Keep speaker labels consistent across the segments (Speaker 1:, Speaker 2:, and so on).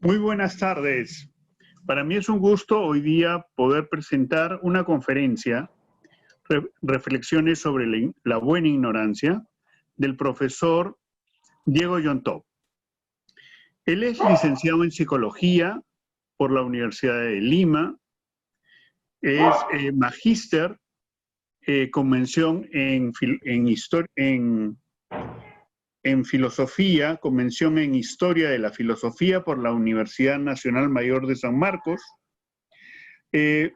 Speaker 1: Muy buenas tardes. Para mí es un gusto hoy día poder presentar una conferencia, Reflexiones sobre la buena ignorancia, del profesor Diego Yontop. Él es licenciado en Psicología por la Universidad de Lima, es magíster con mención en filosofía, con mención en historia de la filosofía por la Universidad Nacional Mayor de San Marcos. Es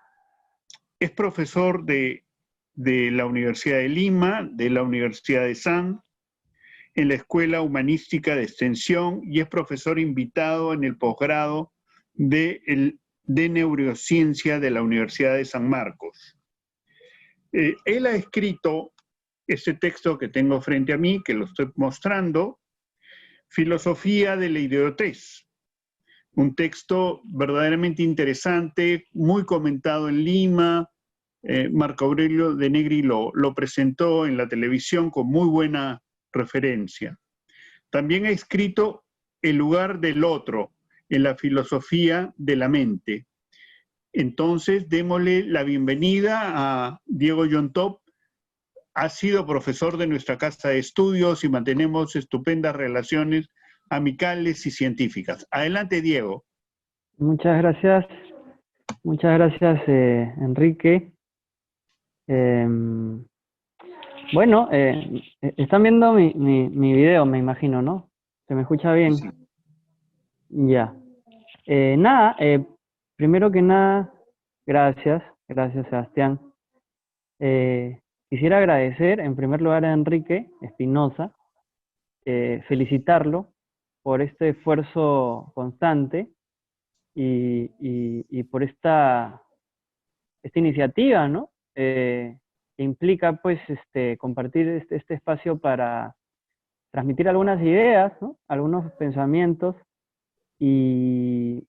Speaker 1: profesor de la Universidad de Lima, de la Universidad de San, en la Escuela Humanística de Extensión y es profesor invitado en el posgrado de Neurociencia de la Universidad de San Marcos. Él ha escrito este texto que tengo frente a mí, que lo estoy mostrando, Filosofía de la Idiotez. Un texto verdaderamente interesante, muy comentado en Lima. Marco Aurelio de Negri lo presentó en la televisión con muy buena referencia. También ha escrito El lugar del otro en la filosofía de la mente. Entonces, démosle la bienvenida a Diego Yontop. Ha sido profesor de nuestra casa de estudios y mantenemos estupendas relaciones amicales y científicas. Adelante, Diego.
Speaker 2: Muchas gracias, Enrique. Bueno, están viendo mi video, me imagino, ¿no? ¿Se me escucha bien?
Speaker 1: Sí.
Speaker 2: Ya. Nada, primero que nada, gracias, Sebastián. Quisiera agradecer en primer lugar a Enrique Espinosa, felicitarlo por este esfuerzo constante y por esta iniciativa, ¿no? Que implica, pues, compartir este espacio para transmitir algunas ideas, ¿no? Algunos pensamientos y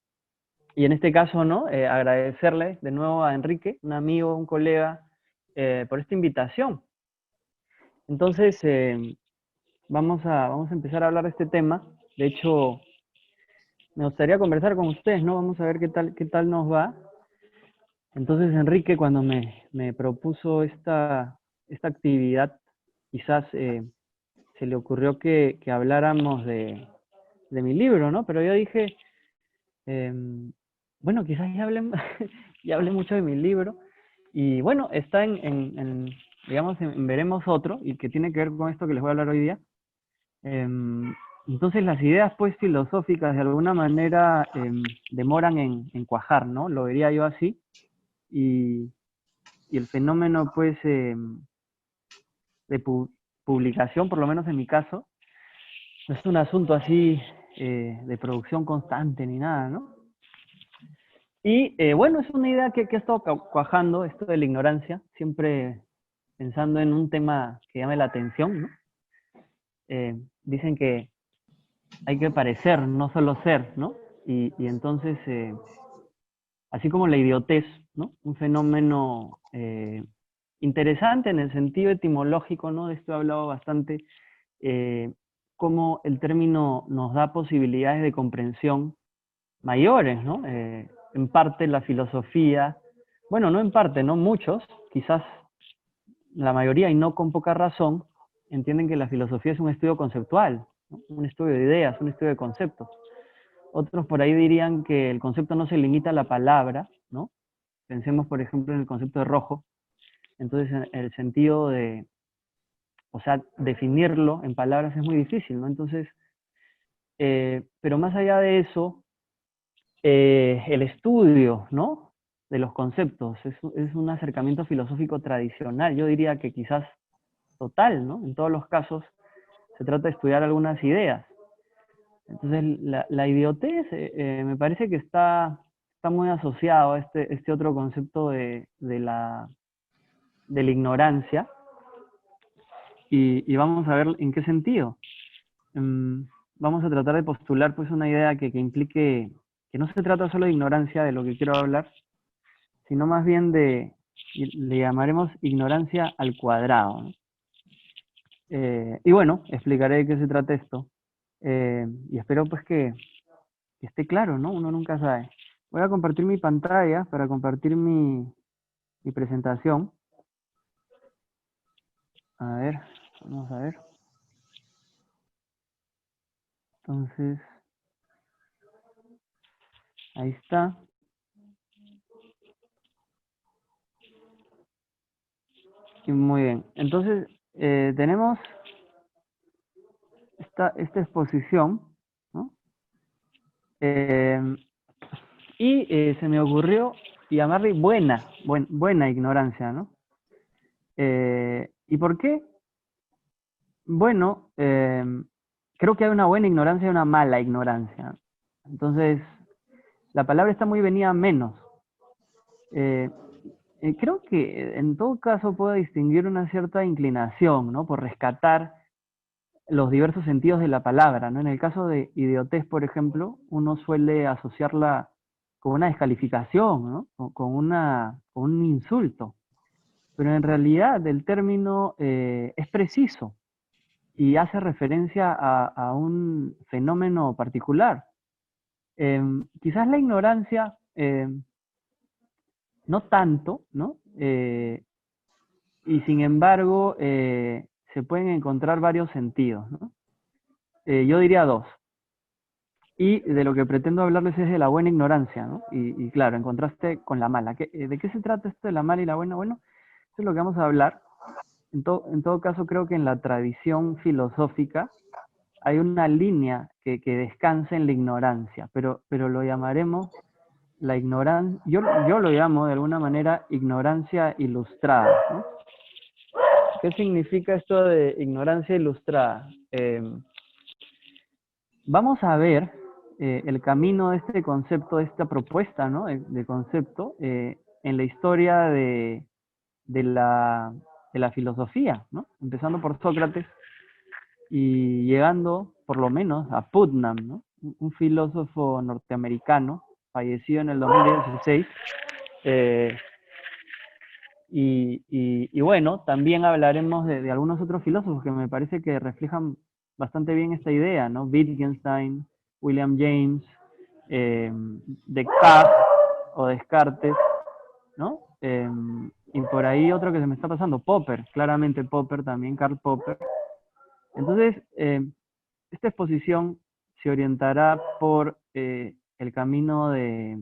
Speaker 2: en este caso, ¿no? Agradecerle de nuevo a Enrique, un amigo, un colega, por esta invitación. Entonces, vamos a empezar a hablar de este tema. De hecho, me gustaría conversar con ustedes, ¿no? Vamos a ver qué tal nos va. Entonces Enrique, cuando me propuso esta actividad, quizás se le ocurrió que habláramos de mi libro, ¿no? Pero yo dije, bueno, quizás ya hablé, ya hablé mucho de mi libro, y bueno, está digamos, en Veremos Otro, y que tiene que ver con esto que les voy a hablar hoy día. Entonces las ideas, pues, filosóficas, de alguna manera, demoran en cuajar, ¿no? Lo vería yo así. Y el fenómeno, pues, de publicación, por lo menos en mi caso, no es un asunto así de producción constante ni nada, ¿no? Y bueno, es una idea que ha estado cuajando, esto de la ignorancia, siempre pensando en un tema que llame la atención, ¿no? Dicen que hay que parecer, no solo ser, ¿no? Y entonces, así como la idiotez, ¿no? Un fenómeno interesante en el sentido etimológico, ¿no? De esto he hablado bastante, cómo el término nos da posibilidades de comprensión mayores, ¿no? En parte la filosofía, bueno, no en parte, ¿no? Muchos, quizás la mayoría y no con poca razón, entienden que la filosofía es un estudio conceptual, ¿no? Un estudio de ideas, un estudio de conceptos. Otros por ahí dirían que el concepto no se limita a la palabra, ¿no? Pensemos, por ejemplo, en el concepto de rojo. Entonces, en el sentido de, o sea, definirlo en palabras es muy difícil, ¿no? Entonces, pero más allá de eso, el estudio, ¿no? De los conceptos es un acercamiento filosófico tradicional. Yo diría que quizás total, ¿no? En todos los casos se trata de estudiar algunas ideas. Entonces, la idiotez me parece que está muy asociado a este otro concepto de la ignorancia. Y vamos a ver en qué sentido. Vamos a tratar de postular, pues, una idea que implique que no se trata solo de ignorancia de lo que quiero hablar, sino más bien le llamaremos ignorancia al cuadrado, ¿no? Y bueno, explicaré de qué se trata esto. Y espero, pues, que que esté claro, ¿no? Uno nunca sabe. Voy a compartir mi pantalla para compartir mi presentación. A ver, vamos a ver. Entonces, ahí está. Y muy bien. Entonces, tenemos esta exposición, ¿no? Y se me ocurrió llamarle buena ignorancia, ¿no? ¿Y por qué? Bueno, creo que hay una buena ignorancia y una mala ignorancia. Entonces, la palabra está muy venida a menos. Creo que en todo caso puedo distinguir una cierta inclinación, ¿no? Por rescatar los diversos sentidos de la palabra, ¿no? En el caso de idiotez, por ejemplo, uno suele asociarla con una descalificación, ¿no? Con un insulto. Pero en realidad el término es preciso y hace referencia a un fenómeno particular. Quizás la ignorancia, no tanto, ¿no? Y sin embargo, se pueden encontrar varios sentidos, ¿no? Yo diría dos. Y de lo que pretendo hablarles es de la buena ignorancia, ¿no? Y claro, en contraste con la mala. ¿De qué se trata esto de la mala y la buena? Bueno, eso es lo que vamos a hablar. En todo caso, creo que en la tradición filosófica hay una línea que descansa en la ignorancia, pero lo llamaremos la ignorancia, yo lo llamo de alguna manera ignorancia ilustrada, ¿no? ¿Qué significa esto de ignorancia ilustrada? Vamos a ver el camino de este concepto, de esta propuesta, ¿no? de concepto, en la historia de la filosofía, ¿no? Empezando por Sócrates y llegando por lo menos a Putnam, ¿no? Un filósofo norteamericano fallecido en el 2016. Y bueno, también hablaremos de algunos otros filósofos que me parece que reflejan bastante bien esta idea, ¿no? Wittgenstein, William James, Descartes o Descartes, ¿no? Y por ahí otro que se me está pasando, Popper, claramente Popper también, Karl Popper. Entonces, esta exposición se orientará por el camino de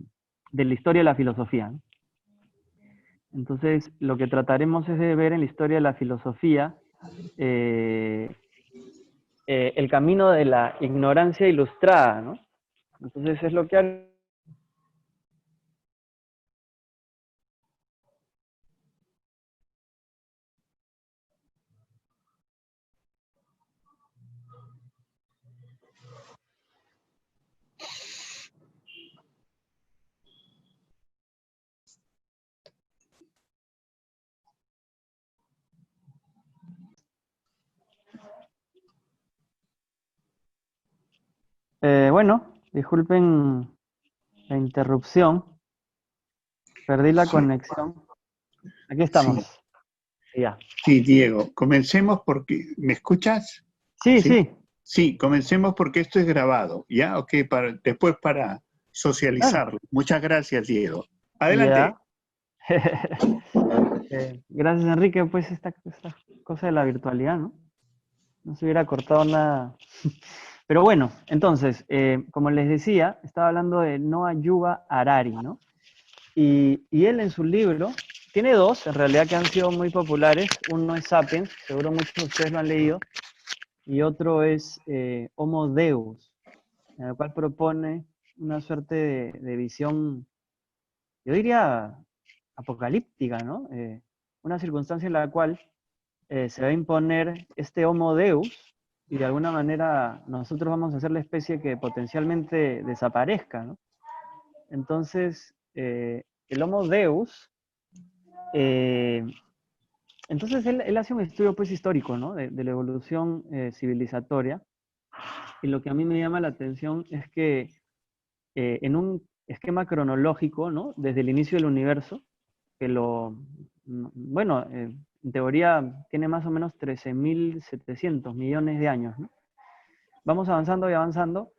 Speaker 2: la historia de la filosofía, ¿no? Entonces, lo que trataremos es de ver en la historia de la filosofía el camino de la ignorancia ilustrada, ¿no? Entonces, es lo que bueno, disculpen la interrupción, perdí la
Speaker 1: Sí,
Speaker 2: conexión. Aquí
Speaker 1: sí,
Speaker 2: estamos. Ya.
Speaker 1: sí, Diego. Comencemos porque, ¿me escuchas?
Speaker 2: Sí,
Speaker 1: Sí.
Speaker 2: sí,
Speaker 1: Sí, comencemos porque esto es grabado, ¿ya? Ok, después para
Speaker 2: claro.
Speaker 1: socializarlo. Muchas gracias, Diego. Adelante.
Speaker 2: Ya. Gracias, Enrique, pues esta cosa de la virtualidad, ¿no? No se hubiera cortado nada. Pero bueno, entonces, como les decía, estaba hablando de Noah Yuval Harari, ¿no? Y él en su libro, tiene dos, en realidad, que han sido muy populares. Uno es Sapiens, seguro muchos de ustedes lo han leído, y otro es Homo Deus, en el cual propone una suerte de visión, yo diría, apocalíptica, ¿no? Una circunstancia en la cual se va a imponer este Homo Deus y de alguna manera nosotros vamos a ser la especie que potencialmente desaparezca, ¿no? Entonces, el Homo Deus, eh, entonces él hace un estudio pues histórico, ¿no? De la evolución civilizatoria, y lo que a mí me llama la atención es que en un esquema cronológico, ¿no? Desde el inicio del universo, que bueno, en teoría tiene más o menos 13.700 millones de años, ¿no? Vamos avanzando y avanzando,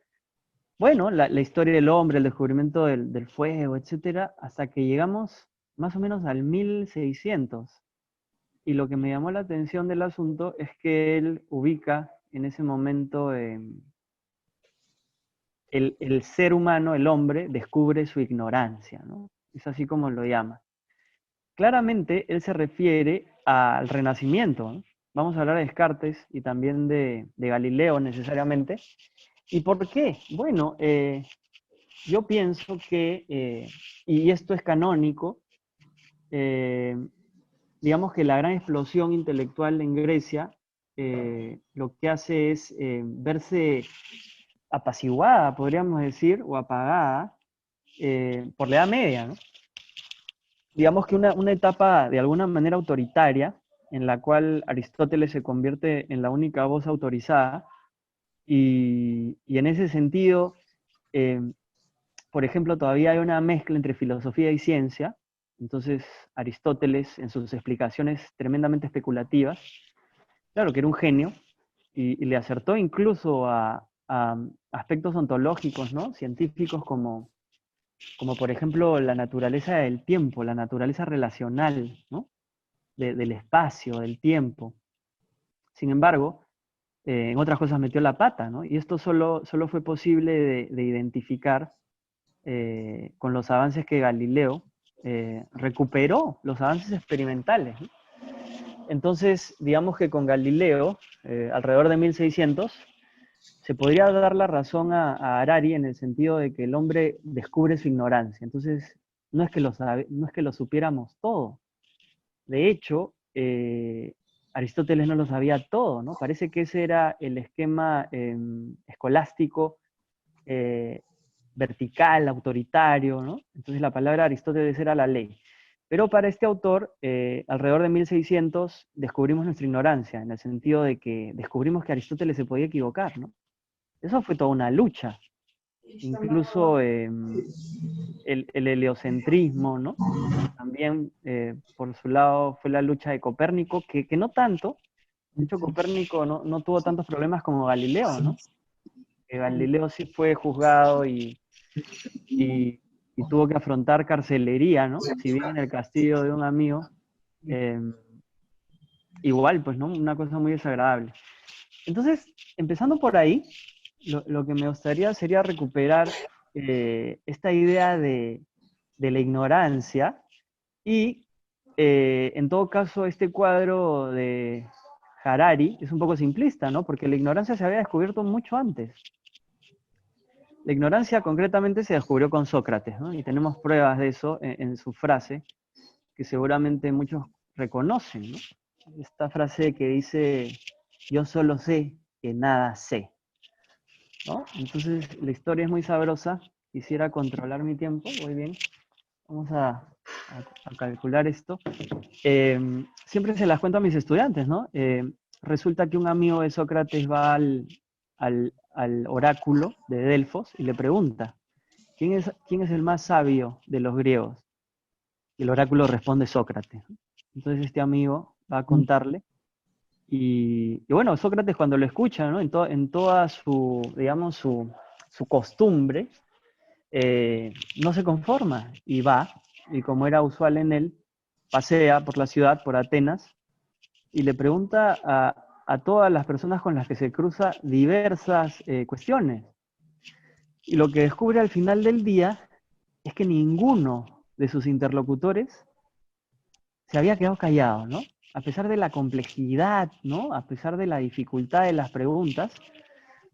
Speaker 2: bueno, la historia del hombre, el descubrimiento del fuego, etcétera, hasta que llegamos más o menos al 1600. Y lo que me llamó la atención del asunto es que él ubica en ese momento el ser humano, el hombre, descubre su ignorancia, ¿no? Es así como lo llama. Claramente, él se refiere al Renacimiento, ¿no? Vamos a hablar de Descartes y también de Galileo necesariamente. ¿Y por qué? Bueno, yo pienso que, y esto es canónico, eh, digamos que la gran explosión intelectual en Grecia lo que hace es verse apaciguada, podríamos decir, o apagada por la Edad Media, ¿no? Digamos que una etapa de alguna manera autoritaria, en la cual Aristóteles se convierte en la única voz autorizada, y en ese sentido, eh, por ejemplo, todavía hay una mezcla entre filosofía y ciencia. Entonces, Aristóteles, en sus explicaciones tremendamente especulativas, claro que era un genio, y le acertó incluso a aspectos ontológicos, ¿no? Científicos como por ejemplo la naturaleza del tiempo, la naturaleza relacional, ¿no? Del espacio, del tiempo. Sin embargo, en otras cosas metió la pata, ¿no? Y esto solo fue posible de identificar con los avances que Galileo recuperó, los avances experimentales, ¿no? Entonces, digamos que con Galileo, alrededor de 1600, se podría dar la razón a Harari en el sentido de que el hombre descubre su ignorancia. Entonces, no es que lo supiéramos todo. De hecho, Aristóteles no lo sabía todo, ¿no? Parece que ese era el esquema escolástico eh, vertical, autoritario, ¿no? Entonces la palabra Aristóteles era la ley. Pero para este autor, alrededor de 1600, descubrimos nuestra ignorancia, en el sentido de que descubrimos que Aristóteles se podía equivocar, ¿no? Eso fue toda una lucha. Incluso el heliocentrismo, ¿no? También, por su lado, fue la lucha de Copérnico, que no tanto. De hecho, Copérnico no tuvo tantos problemas como Galileo, ¿no? Galileo sí fue juzgado y, y tuvo que afrontar carcelería, ¿no? Si bien en el castillo de un amigo, eh, igual, pues, ¿no? Una cosa muy desagradable. Entonces, empezando por ahí, lo que me gustaría sería recuperar esta idea de la ignorancia y, en todo caso, este cuadro de Harari es un poco simplista, ¿no? Porque la ignorancia se había descubierto mucho antes. La ignorancia concretamente se descubrió con Sócrates, ¿no? Y tenemos pruebas de eso en su frase, que seguramente muchos reconocen, ¿no? Esta frase que dice, yo solo sé que nada sé, ¿no? Entonces la historia es muy sabrosa, quisiera controlar mi tiempo, muy bien, vamos a calcular esto. Siempre se las cuento a mis estudiantes, ¿no? Resulta que un amigo de Sócrates va al oráculo de Delfos y le pregunta, ¿quién es el más sabio de los griegos? Y el oráculo responde Sócrates. Entonces este amigo va a contarle y bueno, Sócrates cuando lo escucha, ¿no? En toda su, digamos, su costumbre, no se conforma y va, y como era usual en él, pasea por la ciudad, por Atenas, y le pregunta a todas las personas con las que se cruza diversas cuestiones. Y lo que descubre al final del día es que ninguno de sus interlocutores se había quedado callado, ¿no? A pesar de la complejidad, ¿no? A pesar de la dificultad de las preguntas,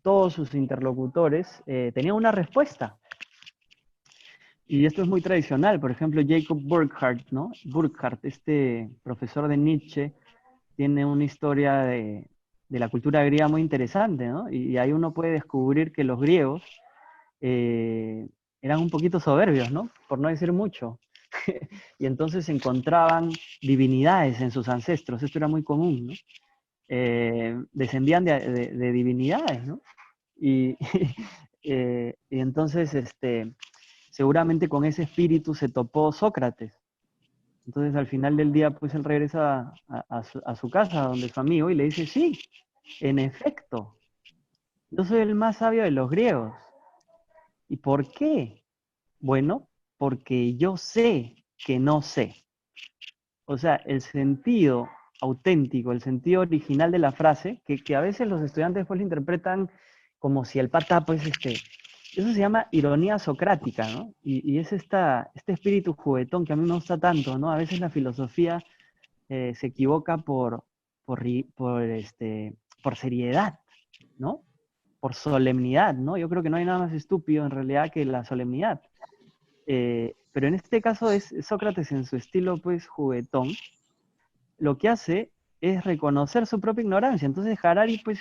Speaker 2: todos sus interlocutores tenían una respuesta. Y esto es muy tradicional. Por ejemplo, Jacob Burckhardt, ¿no? Burckhardt, este profesor de Nietzsche, tiene una historia de la cultura griega muy interesante, ¿no? Y ahí uno puede descubrir que los griegos eran un poquito soberbios, ¿no? Por no decir mucho. Y entonces encontraban divinidades en sus ancestros. Esto era muy común, ¿no? Descendían de divinidades, ¿no? Y, y entonces, seguramente con ese espíritu se topó Sócrates. Entonces, al final del día, pues él regresa a su casa, donde su amigo, y le dice, sí, en efecto, yo soy el más sabio de los griegos. ¿Y por qué? Bueno, porque yo sé que no sé. O sea, el sentido auténtico, el sentido original de la frase, que a veces los estudiantes pues lo interpretan como si el pata, pues, eso se llama ironía socrática, ¿no? Y es este espíritu juguetón que a mí me gusta tanto, ¿no? A veces la filosofía se equivoca por seriedad, ¿no? Por solemnidad, ¿no? Yo creo que no hay nada más estúpido en realidad que la solemnidad. Pero en este caso es Sócrates en su estilo, pues, juguetón, lo que hace es reconocer su propia ignorancia. Entonces Harari, pues,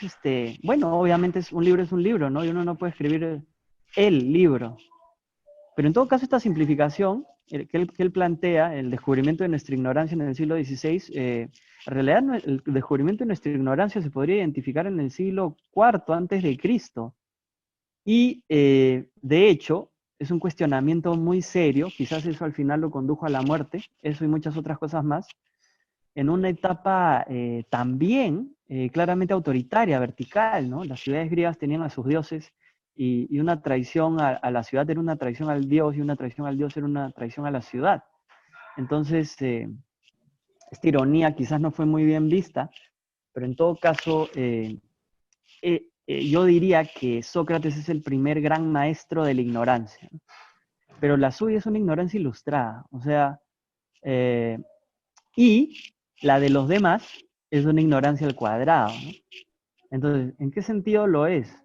Speaker 2: bueno, obviamente es un libro, ¿no? Y uno no puede escribir el libro. Pero en todo caso, esta simplificación que él plantea, el descubrimiento de nuestra ignorancia en el siglo XVI, en realidad el descubrimiento de nuestra ignorancia se podría identificar en el siglo IV antes de Cristo. Y de hecho, es un cuestionamiento muy serio, quizás eso al final lo condujo a la muerte, eso y muchas otras cosas más, en una etapa también claramente autoritaria, vertical, ¿no? Las ciudades griegas tenían a sus dioses y una traición a la ciudad era una traición al dios y una traición al dios era una traición a la ciudad. Entonces, esta ironía quizás no fue muy bien vista, pero en todo caso, yo diría que Sócrates es el primer gran maestro de la ignorancia, ¿no? Pero la suya es una ignorancia ilustrada, o sea, y la de los demás es una ignorancia al cuadrado, ¿no? Entonces, ¿en qué sentido lo es?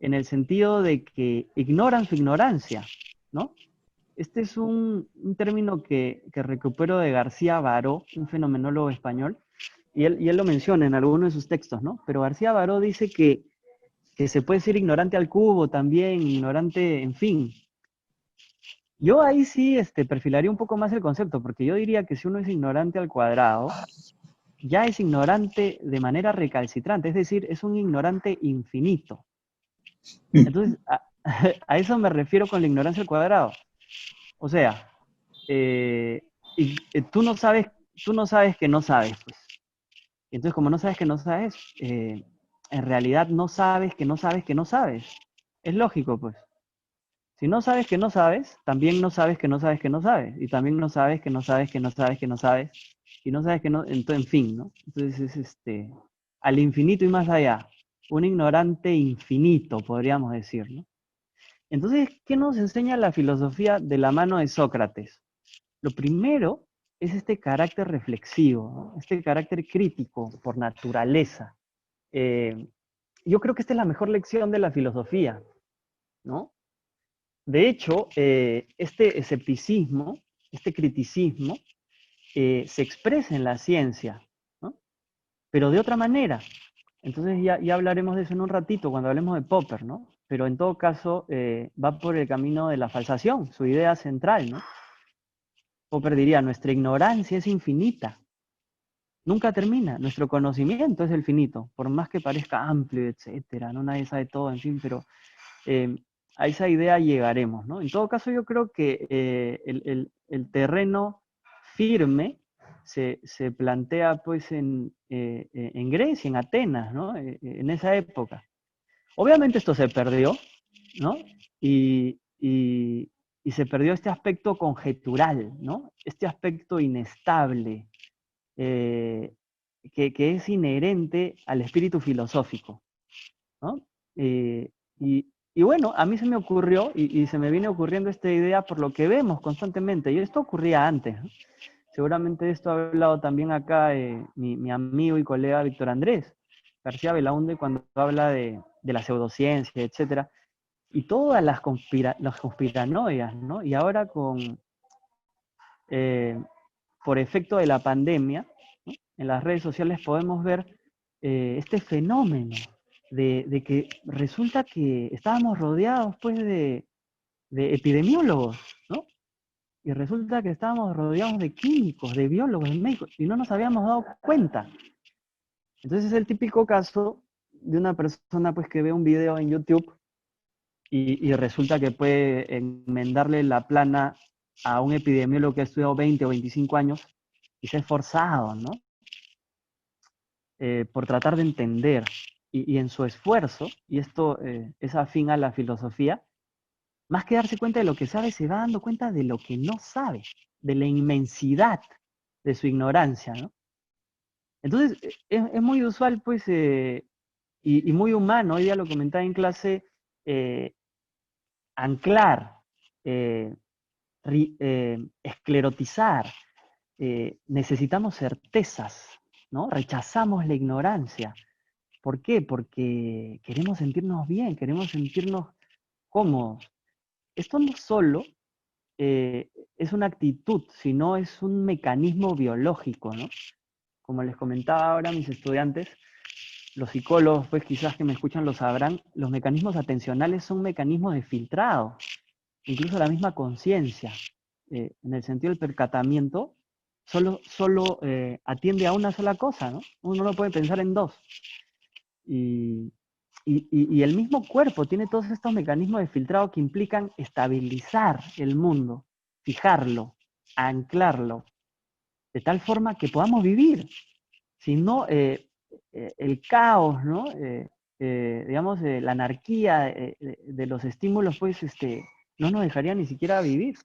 Speaker 2: En el sentido de que ignoran su ignorancia, ¿no? Este es un término que recupero de García Baró, un fenomenólogo español, y él lo menciona en alguno de sus textos, ¿no? Pero García Baró dice que se puede ser ignorante al cubo también, ignorante, en fin. Yo ahí sí perfilaría un poco más el concepto, porque yo diría que si uno es ignorante al cuadrado, ya es ignorante de manera recalcitrante, es decir, es un ignorante infinito. Entonces, a eso me refiero con la ignorancia al cuadrado. O sea, tú no sabes que no sabes, pues. Entonces, como no sabes que no sabes, en realidad no sabes que no sabes que no sabes. Es lógico, pues. Si no sabes que no sabes, también no sabes que no sabes que no sabes. Y también no sabes que no sabes que no sabes que no sabes. Y no sabes que no, entonces, en fin, ¿no? Entonces es al infinito y más allá. Un ignorante infinito, podríamos decir, ¿no? Entonces, ¿qué nos enseña la filosofía de la mano de Sócrates? Lo primero es este carácter reflexivo, ¿no? Este carácter crítico por naturaleza. Yo creo que esta es la mejor lección de la filosofía, ¿no? De hecho, este escepticismo, este criticismo, se expresa en la ciencia, ¿no? Pero de otra manera. Entonces ya hablaremos de eso en un ratito cuando hablemos de Popper, ¿no? Pero en todo caso va por el camino de la falsación, su idea central, ¿no? Popper diría, nuestra ignorancia es infinita, nunca termina, nuestro conocimiento es el finito, por más que parezca amplio, etcétera, ¿no? Nadie sabe todo, en fin, pero a esa idea llegaremos, ¿no? En todo caso, yo creo que el terreno firme se plantea pues en Grecia, en Atenas, ¿no? En esa época. Obviamente esto se perdió, ¿no? Y se perdió este aspecto conjetural, ¿no? Este aspecto inestable, eh, que es inherente al espíritu filosófico, ¿no? Y bueno, a mí se me ocurrió y se me viene ocurriendo esta idea por lo que vemos constantemente, y esto ocurría antes, ¿no? Seguramente de esto ha hablado también acá mi amigo y colega Víctor Andrés García Belaunde cuando habla de la pseudociencia, etcétera, y todas las conspiranoias, ¿no? Y ahora eh, por efecto de la pandemia, ¿no? En las redes sociales podemos ver este fenómeno de que resulta que estábamos rodeados pues de epidemiólogos, ¿no? Y resulta que estábamos rodeados de químicos, de biólogos, de médicos, y no nos habíamos dado cuenta. Entonces es el típico caso de una persona pues que ve un video en YouTube y resulta que puede enmendarle la plana a un epidemiólogo que ha estudiado 20 o 25 años y se ha esforzado, ¿no? Por tratar de entender. Y en su esfuerzo, y esto es afín a la filosofía, más que darse cuenta de lo que sabe, se va dando cuenta de lo que no sabe, de la inmensidad de su ignorancia, ¿no? Entonces, es muy usual, pues, y muy humano, hoy día lo comentaba en clase, eh, anclar, eh, esclerotizar, necesitamos certezas, ¿no? Rechazamos la ignorancia. ¿Por qué? Porque queremos sentirnos bien, queremos sentirnos cómodos. Esto no solo es una actitud, sino es un mecanismo biológico, ¿no? Como les comentaba ahora a mis estudiantes, los psicólogos, pues quizás que me escuchan lo sabrán, los mecanismos atencionales son mecanismos de filtrado, incluso la misma conciencia, en el sentido del percatamiento, solo atiende a una sola cosa, ¿no? Uno no puede pensar en dos. Y el mismo cuerpo tiene todos estos mecanismos de filtrado que implican estabilizar el mundo, fijarlo, anclarlo, de tal forma que podamos vivir. Si no, el caos, ¿no? Digamos, la anarquía de los estímulos, pues, no nos dejaría ni siquiera vivir.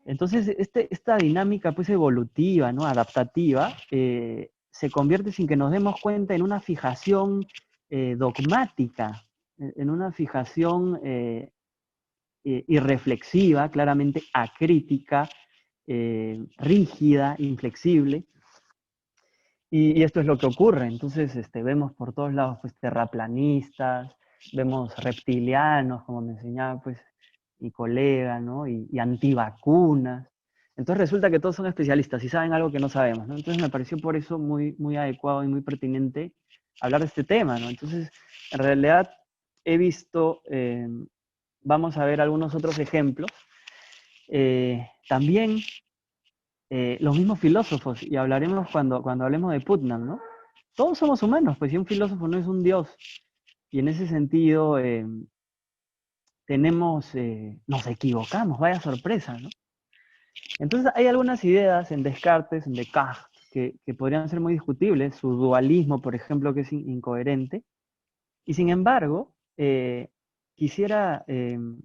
Speaker 2: Entonces, esta dinámica, pues, evolutiva, ¿no? Adaptativa, se convierte sin que nos demos cuenta en una fijación dogmática, en una fijación irreflexiva, claramente acrítica, rígida, inflexible. Y esto es lo que ocurre. Entonces, vemos por todos lados, pues, terraplanistas, vemos reptilianos, como me enseñaba, pues, mi colega, ¿no? Y antivacunas. Entonces resulta que todos son especialistas y saben algo que no sabemos, ¿no? Entonces me pareció por eso muy, muy adecuado y muy pertinente hablar de este tema, ¿no? Entonces, en realidad he visto, vamos a ver algunos otros ejemplos. También los mismos filósofos, y hablaremos cuando hablemos de Putnam, ¿no? Todos somos humanos, pues si un filósofo no es un dios, y en ese sentido nos equivocamos, vaya sorpresa, ¿no? Entonces hay algunas ideas en Descartes, en Descartes, que podrían ser muy discutibles, su dualismo, por ejemplo, que es incoherente, y sin embargo, quisiera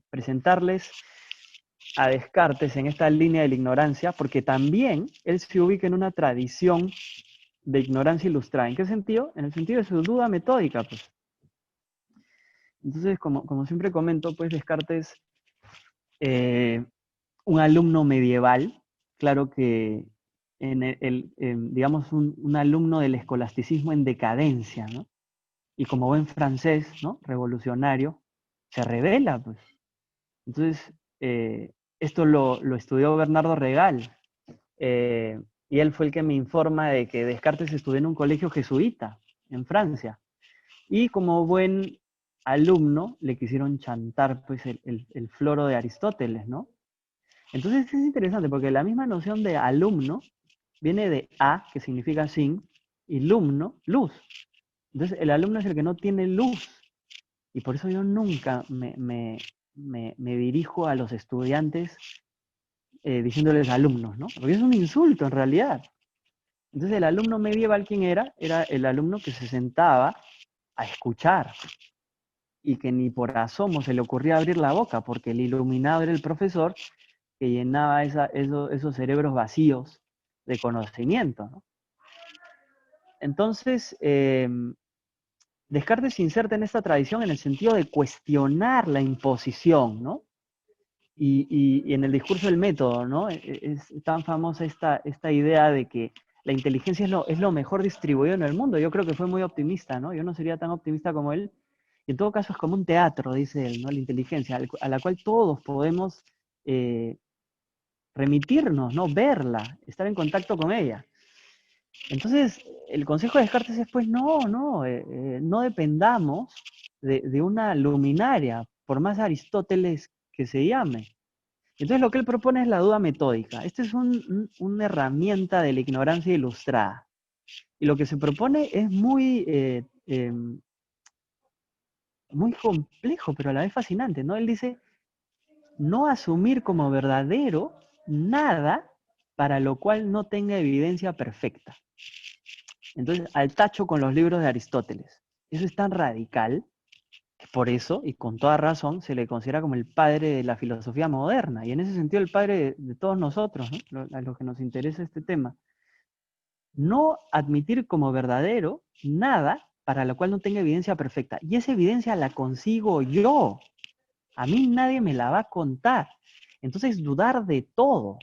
Speaker 2: presentarles a Descartes en esta línea de la ignorancia, porque también él se ubica en una tradición de ignorancia ilustrada. ¿En qué sentido? En el sentido de su duda metódica, pues. Entonces, como siempre comento, pues Descartes, un alumno medieval, claro que digamos un alumno del escolasticismo en decadencia, ¿no? Y como buen francés, ¿no? Revolucionario, se revela, pues. Entonces, esto lo estudió Bernardo Regal, y él fue el que me informa de que Descartes estudió en un colegio jesuita en Francia. Y como buen alumno le quisieron chantar, pues, el floro de Aristóteles, ¿no? Entonces es interesante porque la misma noción de alumno viene de a, que significa sin, y lumno, luz. Entonces el alumno es el que no tiene luz. Y por eso yo nunca me dirijo a los estudiantes diciéndoles alumnos, ¿no? Porque es un insulto en realidad. Entonces el alumno medieval, ¿quién era? Era el alumno que se sentaba a escuchar y que ni por asomo se le ocurría abrir la boca, porque el iluminado era el profesor que llenaba esos cerebros vacíos de conocimiento, ¿no? Entonces, Descartes se inserta en esta tradición en el sentido de cuestionar la imposición, ¿no? Y en el discurso del método, ¿no? Es tan famosa esta idea de que la inteligencia es lo mejor distribuido en el mundo. Yo creo que fue muy optimista, ¿no? Yo no sería tan optimista como él. Y en todo caso es como un teatro, dice él, ¿no? La inteligencia, a la cual todos podemos remitirnos, ¿no? Verla, estar en contacto con ella. Entonces, el consejo de Descartes es, pues, no dependamos de una luminaria, por más Aristóteles que se llame. Entonces, lo que él propone es la duda metódica. Esta es una herramienta de la ignorancia ilustrada. Y lo que se propone es muy complejo, pero a la vez fascinante, ¿no? Él dice, no asumir como verdadero nada para lo cual no tenga evidencia perfecta. Entonces, al tacho con los libros de Aristóteles. Eso es tan radical que por eso, y con toda razón, se le considera como el padre de la filosofía moderna, y en ese sentido el padre de todos nosotros, ¿no? A los que nos interesa este tema. No admitir como verdadero nada para lo cual no tenga evidencia perfecta. Y esa evidencia la consigo yo. A mí nadie me la va a contar. Entonces, dudar de todo.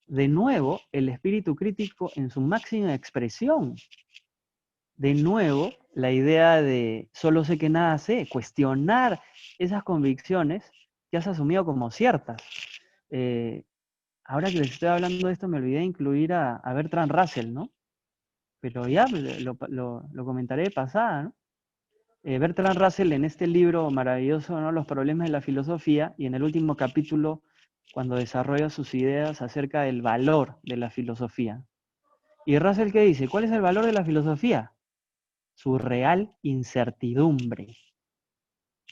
Speaker 2: De nuevo, el espíritu crítico en su máxima expresión. De nuevo, la idea de solo sé que nada sé, cuestionar esas convicciones que has asumido como ciertas. Ahora que les estoy hablando de esto, me olvidé de incluir a Bertrand Russell, ¿no? Pero ya lo comentaré de pasada, ¿no? Bertrand Russell en este libro maravilloso, ¿no? Los problemas de la filosofía, y en el último capítulo, cuando desarrolla sus ideas acerca del valor de la filosofía. ¿Y Russell qué dice? ¿Cuál es el valor de la filosofía? Su real incertidumbre.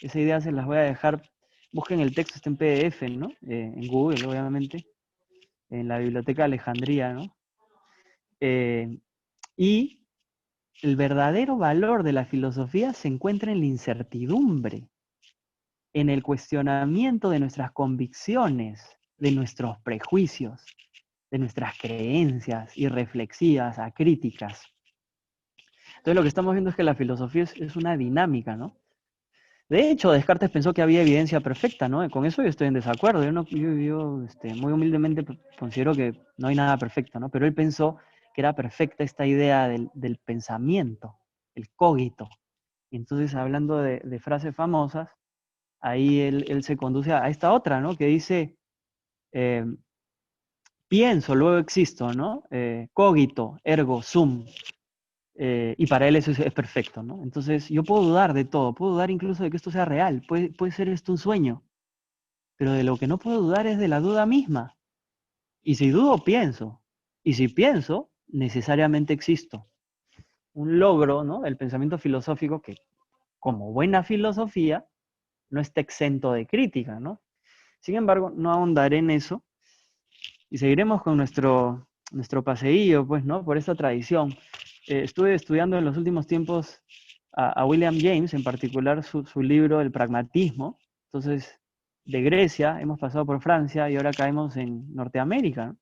Speaker 2: Esa idea se las voy a dejar, busquen el texto, está en PDF, ¿no? En Google, obviamente, en la Biblioteca de Alejandría, ¿no? Y el verdadero valor de la filosofía se encuentra en la incertidumbre, en el cuestionamiento de nuestras convicciones, de nuestros prejuicios, de nuestras creencias irreflexivas, acríticas. Entonces lo que estamos viendo es que la filosofía es una dinámica, ¿no? De hecho, Descartes pensó que había evidencia perfecta, ¿no? Con eso yo estoy en desacuerdo. Yo muy humildemente considero que no hay nada perfecto, ¿no? Pero él pensó que era perfecta esta idea del pensamiento, el cogito. Y entonces, hablando de frases famosas, ahí él se conduce a esta otra, ¿no? Que dice, pienso, luego existo, ¿no? Cogito, ergo sum. Y para él eso es perfecto, ¿no? Entonces yo puedo dudar de todo, puedo dudar incluso de que esto sea real, puede ser esto un sueño, pero de lo que no puedo dudar es de la duda misma. Y si dudo, pienso. Y si pienso, necesariamente existo. Un logro, ¿no? El pensamiento filosófico que, como buena filosofía, no está exento de crítica, ¿no? Sin embargo, no ahondaré en eso y seguiremos con nuestro paseío, pues, ¿no? Por esta tradición. Estuve estudiando en los últimos tiempos a William James, en particular su libro El pragmatismo. Entonces, de Grecia hemos pasado por Francia y ahora caemos en Norteamérica, ¿no?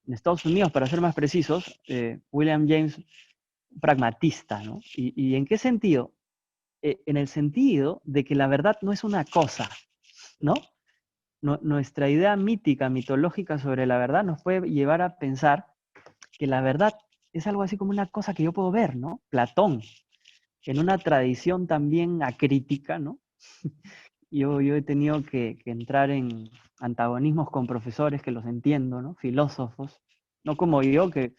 Speaker 2: En Estados Unidos, para ser más precisos, William James, pragmatista, ¿no? ¿Y en qué sentido? En el sentido de que la verdad no es una cosa, ¿no? Nuestra idea mítica, mitológica sobre la verdad nos puede llevar a pensar que la verdad es algo así como una cosa que yo puedo ver, ¿no? Platón, en una tradición también acrítica, ¿no? Yo he tenido que entrar en antagonismos con profesores que los entiendo, ¿no? Filósofos, no como yo, que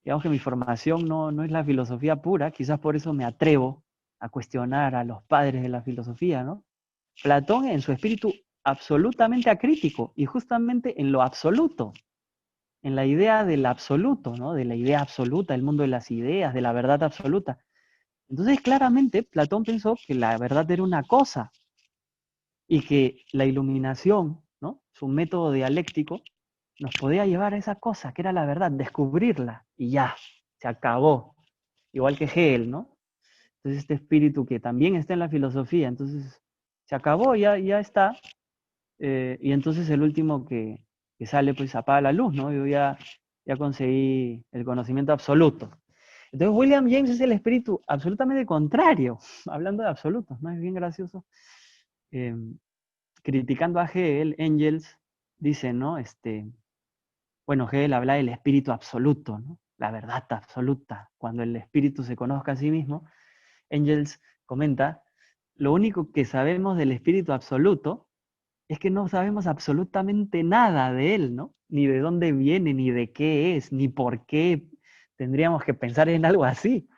Speaker 2: digamos que mi formación no es la filosofía pura, quizás por eso me atrevo a cuestionar a los padres de la filosofía, ¿no? Platón en su espíritu absolutamente acrítico y justamente en lo absoluto, en la idea del absoluto, ¿no? De la idea absoluta, el mundo de las ideas, de la verdad absoluta. Entonces, claramente, Platón pensó que la verdad era una cosa y que la iluminación, ¿no? Su método dialéctico, nos podía llevar a esa cosa, que era la verdad, descubrirla, y ya, se acabó. Igual que Hegel, ¿no? Entonces, este espíritu que también está en la filosofía, entonces, se acabó, ya está. Y entonces el último que sale, pues apaga la luz, ¿no? Yo ya conseguí el conocimiento absoluto. Entonces William James es el espíritu absolutamente contrario, hablando de absolutos, ¿no? Es bien gracioso. Criticando a Hegel, Engels dice, ¿no? Bueno, Hegel habla del espíritu absoluto, ¿no? La verdad absoluta. Cuando el espíritu se conozca a sí mismo, Engels comenta, lo único que sabemos del espíritu absoluto es que no sabemos absolutamente nada de él, ¿no? Ni de dónde viene, ni de qué es, ni por qué tendríamos que pensar en algo así.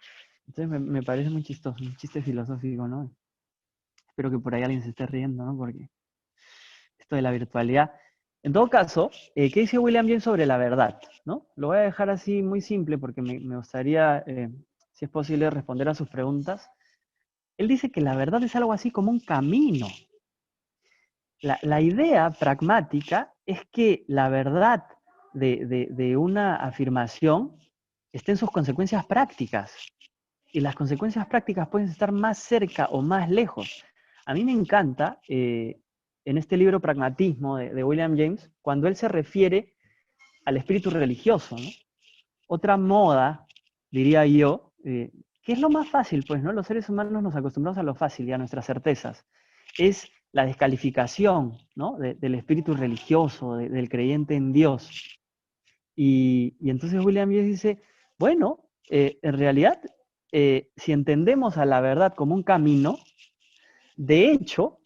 Speaker 2: Entonces me parece muy chistoso, un chiste filosófico, ¿no? Espero que por ahí alguien se esté riendo, ¿no? Porque esto de la virtualidad. En todo caso, ¿qué dice William James sobre la verdad? ¿No? Lo voy a dejar así muy simple porque me gustaría, si es posible, responder a sus preguntas. Él dice que la verdad es algo así como un camino. La idea pragmática es que la verdad de una afirmación está en sus consecuencias prácticas. y las consecuencias prácticas pueden estar más cerca o más lejos. A mí me encanta, en este libro Pragmatismo de William James, cuando él se refiere al espíritu religioso, ¿no? Otra moda, diría yo, que es lo más fácil, pues, ¿no? Los seres humanos nos acostumbramos a lo fácil y a nuestras certezas. Es la descalificación, ¿no? Del espíritu religioso, del creyente en Dios. Y entonces William James dice, bueno, en realidad, si entendemos a la verdad como un camino, de hecho,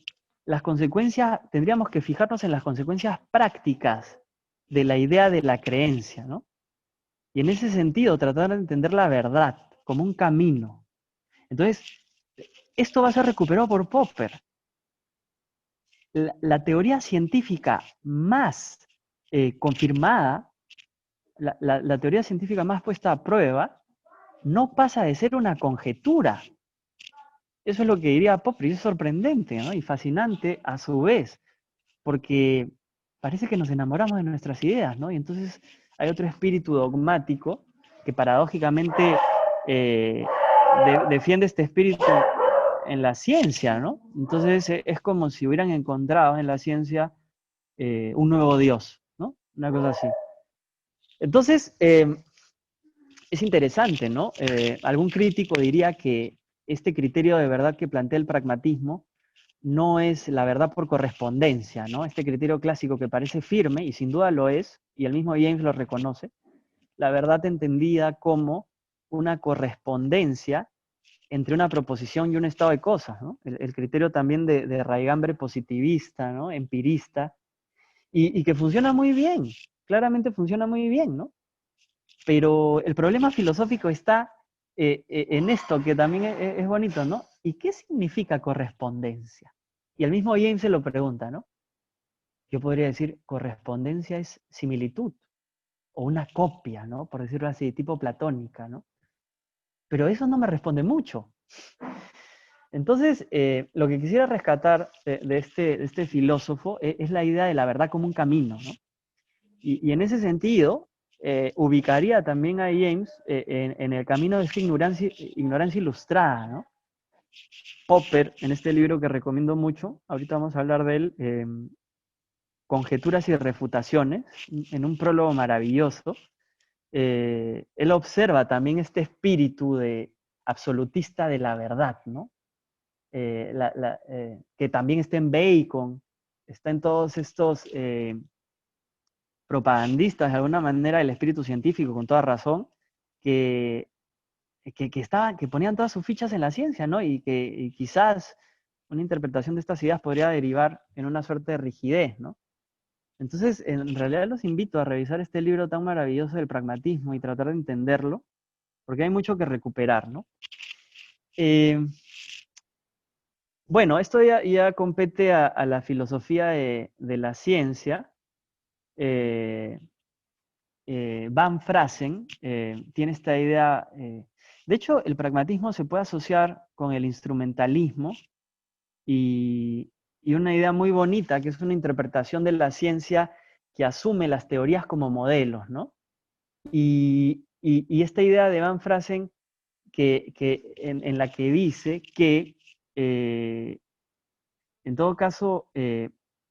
Speaker 2: las consecuencias, tendríamos que fijarnos en las consecuencias prácticas de la idea de la creencia, ¿no? Y en ese sentido, tratar de entender la verdad como un camino. Entonces, esto va a ser recuperado por Popper. La teoría científica más confirmada, la teoría científica más puesta a prueba, no pasa de ser una conjetura. Eso es lo que diría Popper, y es sorprendente, ¿no? Y fascinante a su vez, porque parece que nos enamoramos de nuestras ideas, ¿no? Y entonces hay otro espíritu dogmático que paradójicamente eh, defiende este espíritu en la ciencia, ¿no? Entonces es como si hubieran encontrado en la ciencia un nuevo Dios, ¿no? Una cosa así. Entonces, es interesante, ¿no? Algún crítico diría que este criterio de verdad que plantea el pragmatismo no es la verdad por correspondencia, ¿no? Este criterio clásico que parece firme, y sin duda lo es, y el mismo James lo reconoce, la verdad entendida como una correspondencia entre una proposición y un estado de cosas, ¿no? El criterio también de raigambre positivista, ¿no? Empirista, y que funciona muy bien, claramente funciona muy bien, ¿no? Pero el problema filosófico está en esto, que también es bonito, ¿no? ¿Y qué significa correspondencia? Y el mismo James se lo pregunta, ¿no? Yo podría decir, correspondencia es similitud, o una copia, ¿no? Por decirlo así, tipo platónica, ¿no? Pero eso no me responde mucho. Entonces, lo que quisiera rescatar de este filósofo es la idea de la verdad como un camino, ¿no? Y en ese sentido, ubicaría también a James en el camino de esta ignorancia ilustrada, ¿no? Popper, en este libro que recomiendo mucho, ahorita vamos a hablar de él, Conjeturas y refutaciones, en un prólogo maravilloso, él observa también este espíritu de absolutista de la verdad, ¿no? Que también está en Bacon, está en todos estos propagandistas, de alguna manera, del espíritu científico, con toda razón, que, que ponían todas sus fichas en la ciencia, ¿no? Y quizás una interpretación de estas ideas podría derivar en una suerte de rigidez, ¿no? Entonces, en realidad los invito a revisar este libro tan maravilloso del pragmatismo y tratar de entenderlo, porque hay mucho que recuperar, ¿no? Bueno, esto ya compete a la filosofía de la ciencia. Van Frasen tiene esta idea, de hecho, el pragmatismo se puede asociar con el instrumentalismo y una idea muy bonita, que es una interpretación de la ciencia que asume las teorías como modelos, ¿no? Y esta idea de Van Frasen en la que dice que, en todo caso,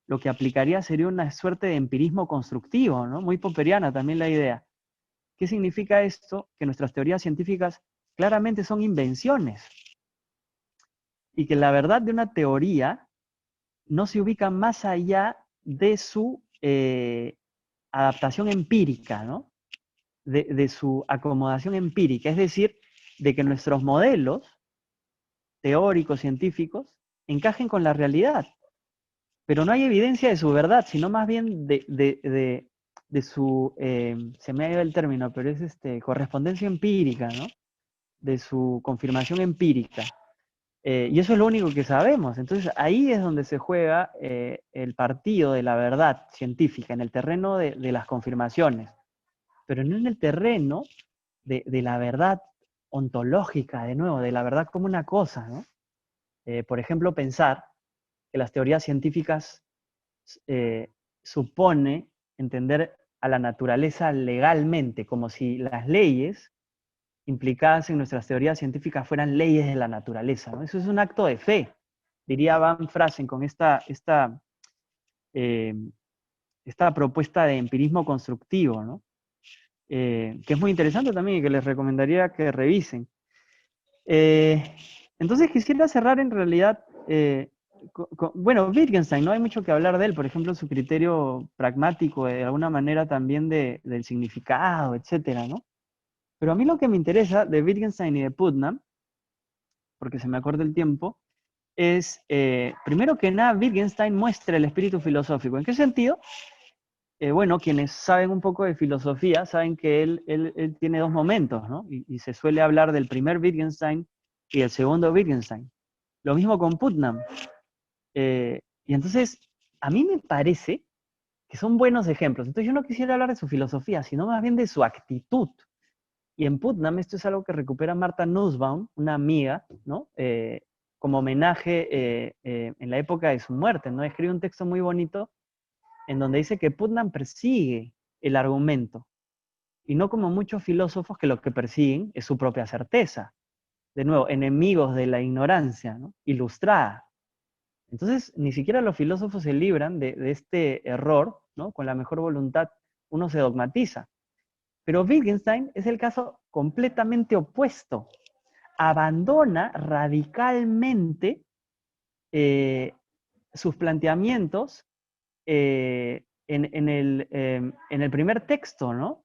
Speaker 2: lo que aplicaría sería una suerte de empirismo constructivo, ¿no? Muy popperiana también la idea. ¿Qué significa esto? Que nuestras teorías científicas claramente son invenciones y que la verdad de una teoría no se ubica más allá de su adaptación empírica, ¿no? De su acomodación empírica, es decir, de que nuestros modelos teóricos, científicos, encajen con la realidad. Pero no hay evidencia de su verdad, sino más bien de su, se me ha ido el término, pero es correspondencia empírica, ¿no? De su confirmación empírica. Y eso es lo único que sabemos. Entonces ahí es donde se juega el partido de la verdad científica, en el terreno de las confirmaciones, pero no en el terreno de la verdad ontológica, de nuevo, de la verdad como una cosa, ¿no? Por ejemplo, pensar que las teorías científicas supone entender a la naturaleza legalmente, como si las leyes implicadas en nuestras teorías científicas fueran leyes de la naturaleza, ¿no? Eso es un acto de fe, diría Van Frasen con eh, esta propuesta de empirismo constructivo, ¿no? Que es muy interesante también y que les recomendaría que revisen. Entonces quisiera cerrar en realidad, bueno, Wittgenstein, no hay mucho que hablar de él, por ejemplo, su criterio pragmático, de alguna manera también del significado, etcétera, ¿no? Pero a mí lo que me interesa de Wittgenstein y de Putnam, porque se me acorda el tiempo, es, primero que nada, Wittgenstein muestra el espíritu filosófico. ¿En qué sentido? Bueno, quienes saben un poco de filosofía saben que él tiene dos momentos, ¿no? Y se suele hablar del primer Wittgenstein y el segundo Wittgenstein. Lo mismo con Putnam. Y entonces, a mí me parece que son buenos ejemplos. Entonces yo no quisiera hablar de su filosofía, sino más bien de su actitud. Y en Putnam, esto es algo que recupera Martha Nussbaum, una amiga, ¿no? Como homenaje en la época de su muerte, ¿no? Escribe un texto muy bonito en donde dice que Putnam persigue el argumento, y no como muchos filósofos que lo que persiguen es su propia certeza. De nuevo, enemigos de la ignorancia, ¿no? Ilustrada. Entonces, ni siquiera los filósofos se libran de este error, ¿no? Con la mejor voluntad, uno se dogmatiza. Pero Wittgenstein es el caso completamente opuesto. Abandona radicalmente sus planteamientos en el primer texto, ¿no?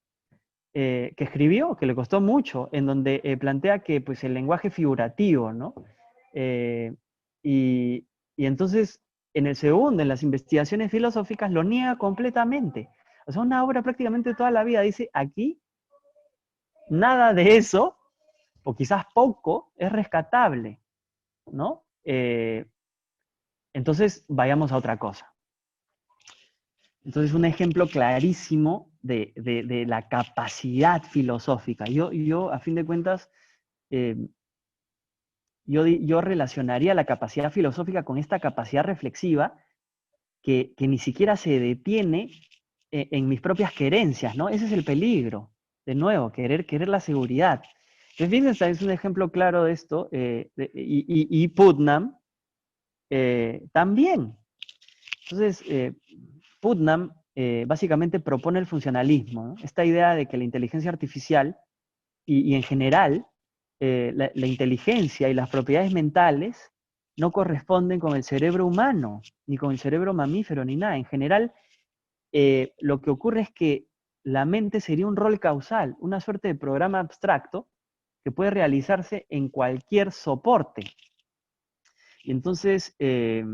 Speaker 2: Que escribió, que le costó mucho, en donde plantea que pues, el lenguaje figurativo, ¿no? Eh, y, y entonces, en el segundo, en las investigaciones filosóficas, lo niega completamente. O sea, una obra prácticamente toda la vida dice, aquí nada de eso, o quizás poco, es rescatable, ¿no? Entonces, vayamos a otra cosa. Entonces, un ejemplo clarísimo de la capacidad filosófica. Yo, a fin de cuentas, eh, yo relacionaría la capacidad filosófica con esta capacidad reflexiva que ni siquiera se detiene en mis propias querencias, ¿no? Ese es el peligro. De nuevo, querer la seguridad. Entonces, Wittgenstein es un ejemplo claro de esto, y Putnam también. Entonces, Putnam básicamente propone el funcionalismo, ¿no? Esta idea de que la inteligencia artificial y en general la inteligencia y las propiedades mentales no corresponden con el cerebro humano, ni con el cerebro mamífero, ni nada. En general, lo que ocurre es que la mente sería un rol causal, una suerte de programa abstracto que puede realizarse en cualquier soporte. Y entonces, eh,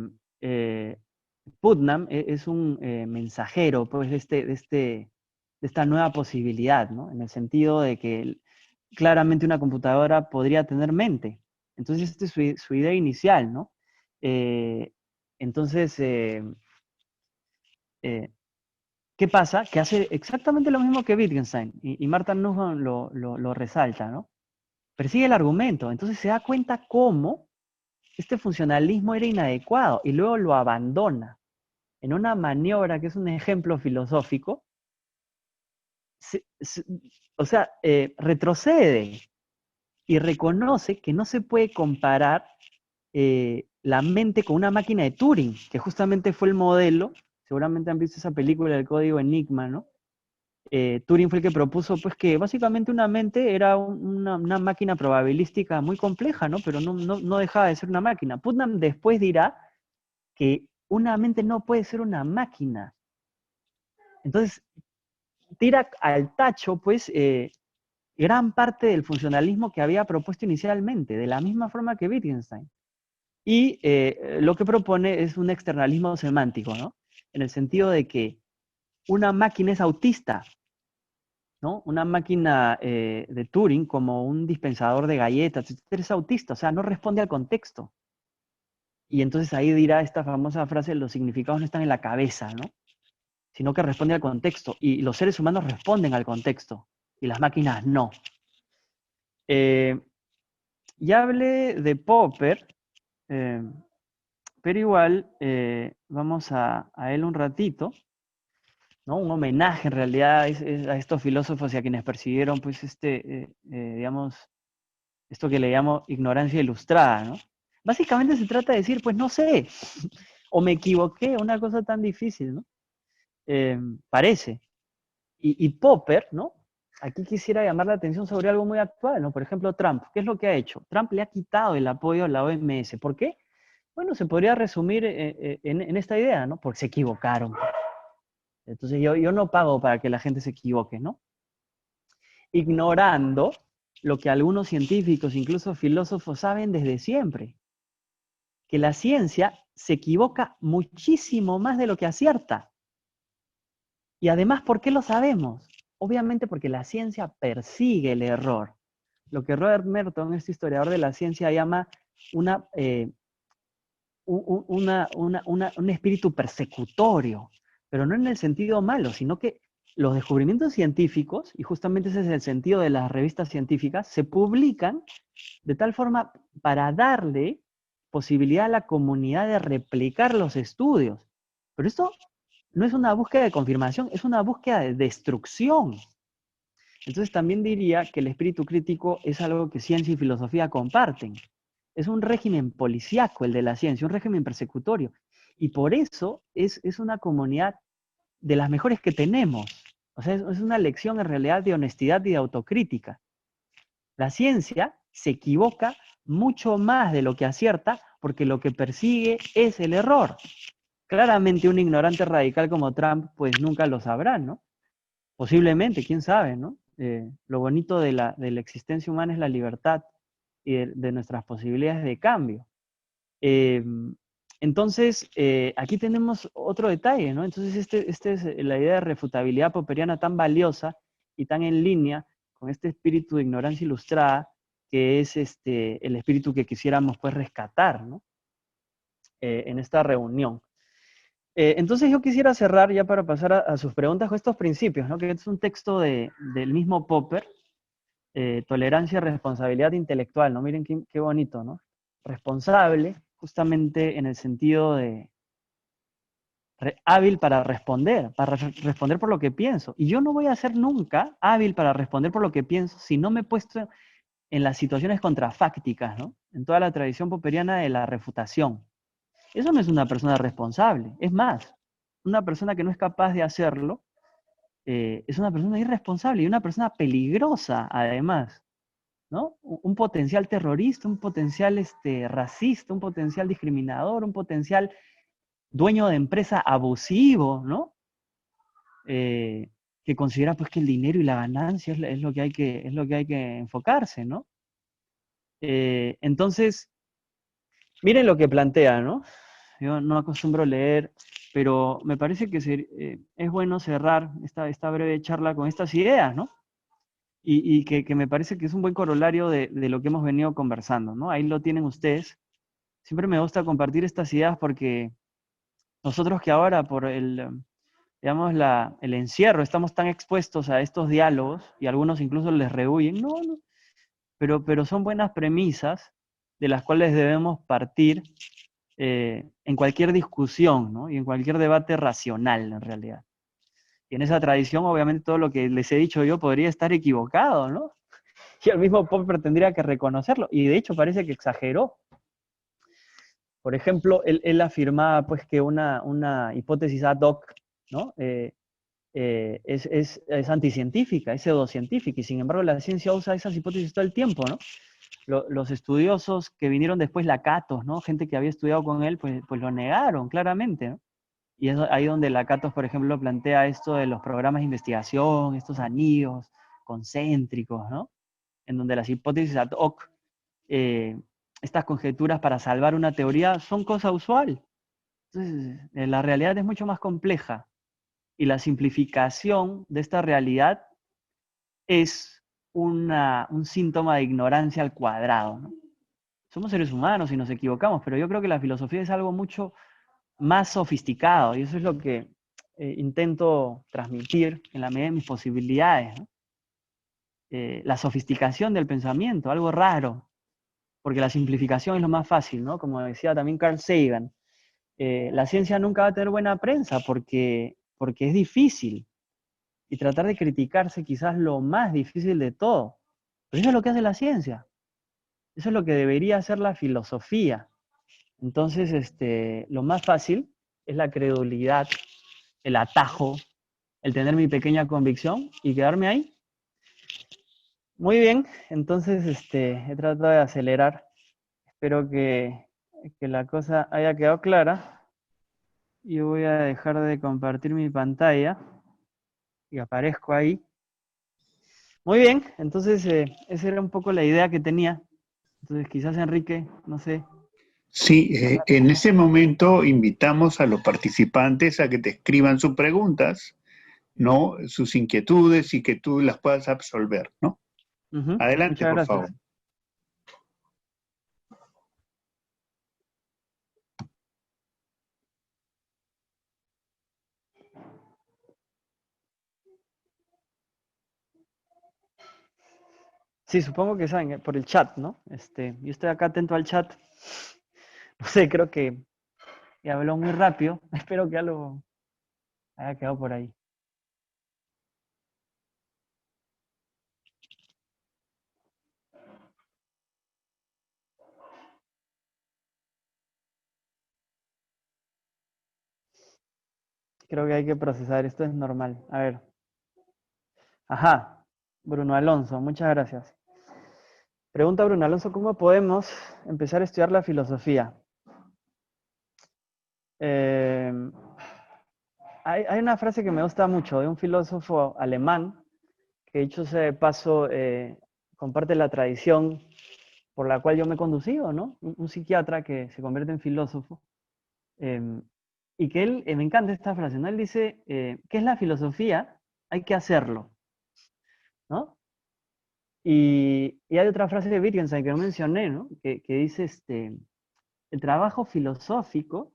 Speaker 2: Putnam es un mensajero pues, de esta nueva posibilidad, ¿no? En el sentido de que claramente una computadora podría tener mente. Entonces, esta es su idea inicial, ¿no? Eh, entonces, eh, ¿qué pasa? Que hace exactamente lo mismo que Wittgenstein, y Martha Nussbaum lo resalta, ¿no? Persigue el argumento, entonces se da cuenta cómo este funcionalismo era inadecuado y luego lo abandona en una maniobra que es un ejemplo filosófico, se, se, o sea, retrocede y reconoce que no se puede comparar la mente con una máquina de Turing, que justamente fue el modelo, seguramente han visto esa película, El Código Enigma, ¿no? Turing fue el que propuso pues que básicamente una mente era una máquina probabilística muy compleja, ¿no? Pero no dejaba de ser una máquina. Putnam después dirá que una mente no puede ser una máquina. Entonces, tira al tacho, pues, gran parte del funcionalismo que había propuesto inicialmente, de la misma forma que Wittgenstein. Y lo que propone es un externalismo semántico, ¿no? En el sentido de que una máquina es autista, ¿no? Una máquina de Turing, como un dispensador de galletas, etcétera, es autista, o sea, no responde al contexto. Y entonces ahí dirá esta famosa frase, los significados no están en la cabeza, ¿no? Sino que responde al contexto. Y los seres humanos responden al contexto, y las máquinas no. Ya hablé de Popper, pero igual vamos a él un ratito. ¿no? Un homenaje en realidad a estos filósofos y a quienes persiguieron, pues, digamos, esto que le llamo ignorancia ilustrada, ¿no? Básicamente se trata de decir, pues no sé, o me equivoqué, una cosa tan difícil, ¿no? Parece. Y Popper, ¿no? Aquí quisiera llamar la atención sobre algo muy actual, ¿no? Por ejemplo, Trump. ¿Qué es lo que ha hecho? Trump le ha quitado el apoyo a la OMS. ¿Por qué? Bueno, se podría resumir en esta idea, ¿no? Porque se equivocaron. Entonces yo no pago para que la gente se equivoque, ¿no? Ignorando lo que algunos científicos, incluso filósofos, saben desde siempre, que la ciencia se equivoca muchísimo más de lo que acierta. Y además, ¿por qué lo sabemos? Obviamente porque la ciencia persigue el error. Lo que Robert Merton, este historiador de la ciencia, llama un espíritu persecutorio, pero no en el sentido malo, sino que los descubrimientos científicos, y justamente ese es el sentido de las revistas científicas, se publican de tal forma para darle posibilidad a la comunidad de replicar los estudios. Pero esto no es una búsqueda de confirmación, es una búsqueda de destrucción. Entonces también diría que el espíritu crítico es algo que ciencia y filosofía comparten. Es un régimen policíaco el de la ciencia, un régimen persecutorio. Y por eso es una comunidad de las mejores que tenemos. O sea, es una lección en realidad de honestidad y de autocrítica. La ciencia se equivoca mucho más de lo que acierta porque lo que persigue es el error. Claramente un ignorante radical como Trump pues nunca lo sabrá, ¿no? Posiblemente, quién sabe, ¿no? Lo bonito de la existencia humana es la libertad y de nuestras posibilidades de cambio. Entonces, aquí tenemos otro detalle, ¿no? Entonces, este es la idea de refutabilidad popperiana tan valiosa y tan en línea con este espíritu de ignorancia ilustrada, que es el espíritu que quisiéramos pues rescatar, ¿no? En esta reunión. Entonces yo quisiera cerrar ya para pasar a sus preguntas con estos principios, ¿no? Que es un texto del mismo Popper, tolerancia y responsabilidad intelectual, ¿no? Miren qué bonito, ¿no? Responsable, justamente en el sentido de hábil para responder por lo que pienso. Y yo no voy a ser nunca hábil para responder por lo que pienso si no me he puesto en las situaciones contrafácticas, ¿no? En toda la tradición popperiana de la refutación. Eso no es una persona responsable. Es más, una persona que no es capaz de hacerlo es una persona irresponsable y una persona peligrosa, además, ¿no? Un potencial terrorista, un potencial racista, un potencial discriminador, un potencial dueño de empresa abusivo, ¿no? Que considera pues que el dinero y la ganancia es lo que hay que enfocarse, ¿no? Entonces, miren lo que plantea, ¿no? Yo no acostumbro leer, pero me parece que es bueno cerrar esta breve charla con estas ideas, ¿no? Y que me parece que es un buen corolario de lo que hemos venido conversando, ¿no? Ahí lo tienen ustedes. Siempre me gusta compartir estas ideas porque nosotros que ahora por digamos, el encierro estamos tan expuestos a estos diálogos y algunos incluso les rehuyen, no, pero son buenas premisas de las cuales debemos partir en cualquier discusión, ¿no? Y en cualquier debate racional, en realidad. Y en esa tradición, obviamente, todo lo que les he dicho yo podría estar equivocado, ¿no? Y el mismo Popper tendría que reconocerlo. Y de hecho parece que exageró. Por ejemplo, él afirmaba pues, que una hipótesis ad hoc, ¿no? Es anticientífica, es pseudocientífica, y sin embargo la ciencia usa esas hipótesis todo el tiempo, ¿no? Los estudiosos que vinieron después, Lakatos, ¿no? Gente que había estudiado con él, pues lo negaron claramente, ¿no? Y es ahí donde Lakatos, por ejemplo, plantea esto de los programas de investigación, estos anillos concéntricos, ¿no? En donde las hipótesis ad hoc, estas conjeturas para salvar una teoría, son cosa usual. Entonces, la realidad es mucho más compleja. Y la simplificación de esta realidad es un síntoma de ignorancia al cuadrado, ¿no? Somos seres humanos y nos equivocamos, pero yo creo que la filosofía es algo mucho más sofisticado y eso es lo que intento transmitir en la medida de mis posibilidades, ¿no? La sofisticación del pensamiento, algo raro, porque la simplificación es lo más fácil, ¿no? Como decía también Carl Sagan, la ciencia nunca va a tener buena prensa porque porque es difícil. Y tratar de criticarse quizás lo más difícil de todo. Pero eso es lo que hace la ciencia. Eso es lo que debería hacer la filosofía. Entonces, lo más fácil es la credulidad, el atajo, el tener mi pequeña convicción y quedarme ahí. Muy bien, entonces he tratado de acelerar. Espero que la cosa haya quedado clara. Y voy a dejar de compartir mi pantalla y aparezco ahí. Muy bien, entonces esa era un poco la idea que tenía. Entonces quizás Enrique, no sé.
Speaker 1: Sí, en ese momento invitamos a los participantes a que te escriban sus preguntas, ¿no? Sus inquietudes y que tú las puedas absolver, ¿no? Adelante,
Speaker 2: Muchas
Speaker 1: por
Speaker 2: gracias.
Speaker 1: favor.
Speaker 2: Sí, supongo que saben, por el chat, ¿no? Yo estoy acá atento al chat. No sé, creo que habló muy rápido. Espero que algo haya quedado por ahí. Creo que hay que procesar, esto es normal. A ver. Ajá, Bruno Alonso, muchas gracias. Pregunta Bruno Alonso, ¿cómo podemos empezar a estudiar la filosofía? Eh, hay una frase que me gusta mucho de un filósofo alemán, que dicho sea de paso, comparte la tradición por la cual yo me he conducido, ¿no? Un psiquiatra que se convierte en filósofo. eh, y que él, me encanta esta frase, ¿no? Él dice, ¿qué es la filosofía? Hay que hacerlo, ¿no? Y hay otra frase de Wittgenstein que no mencioné, ¿no? Que dice, el trabajo filosófico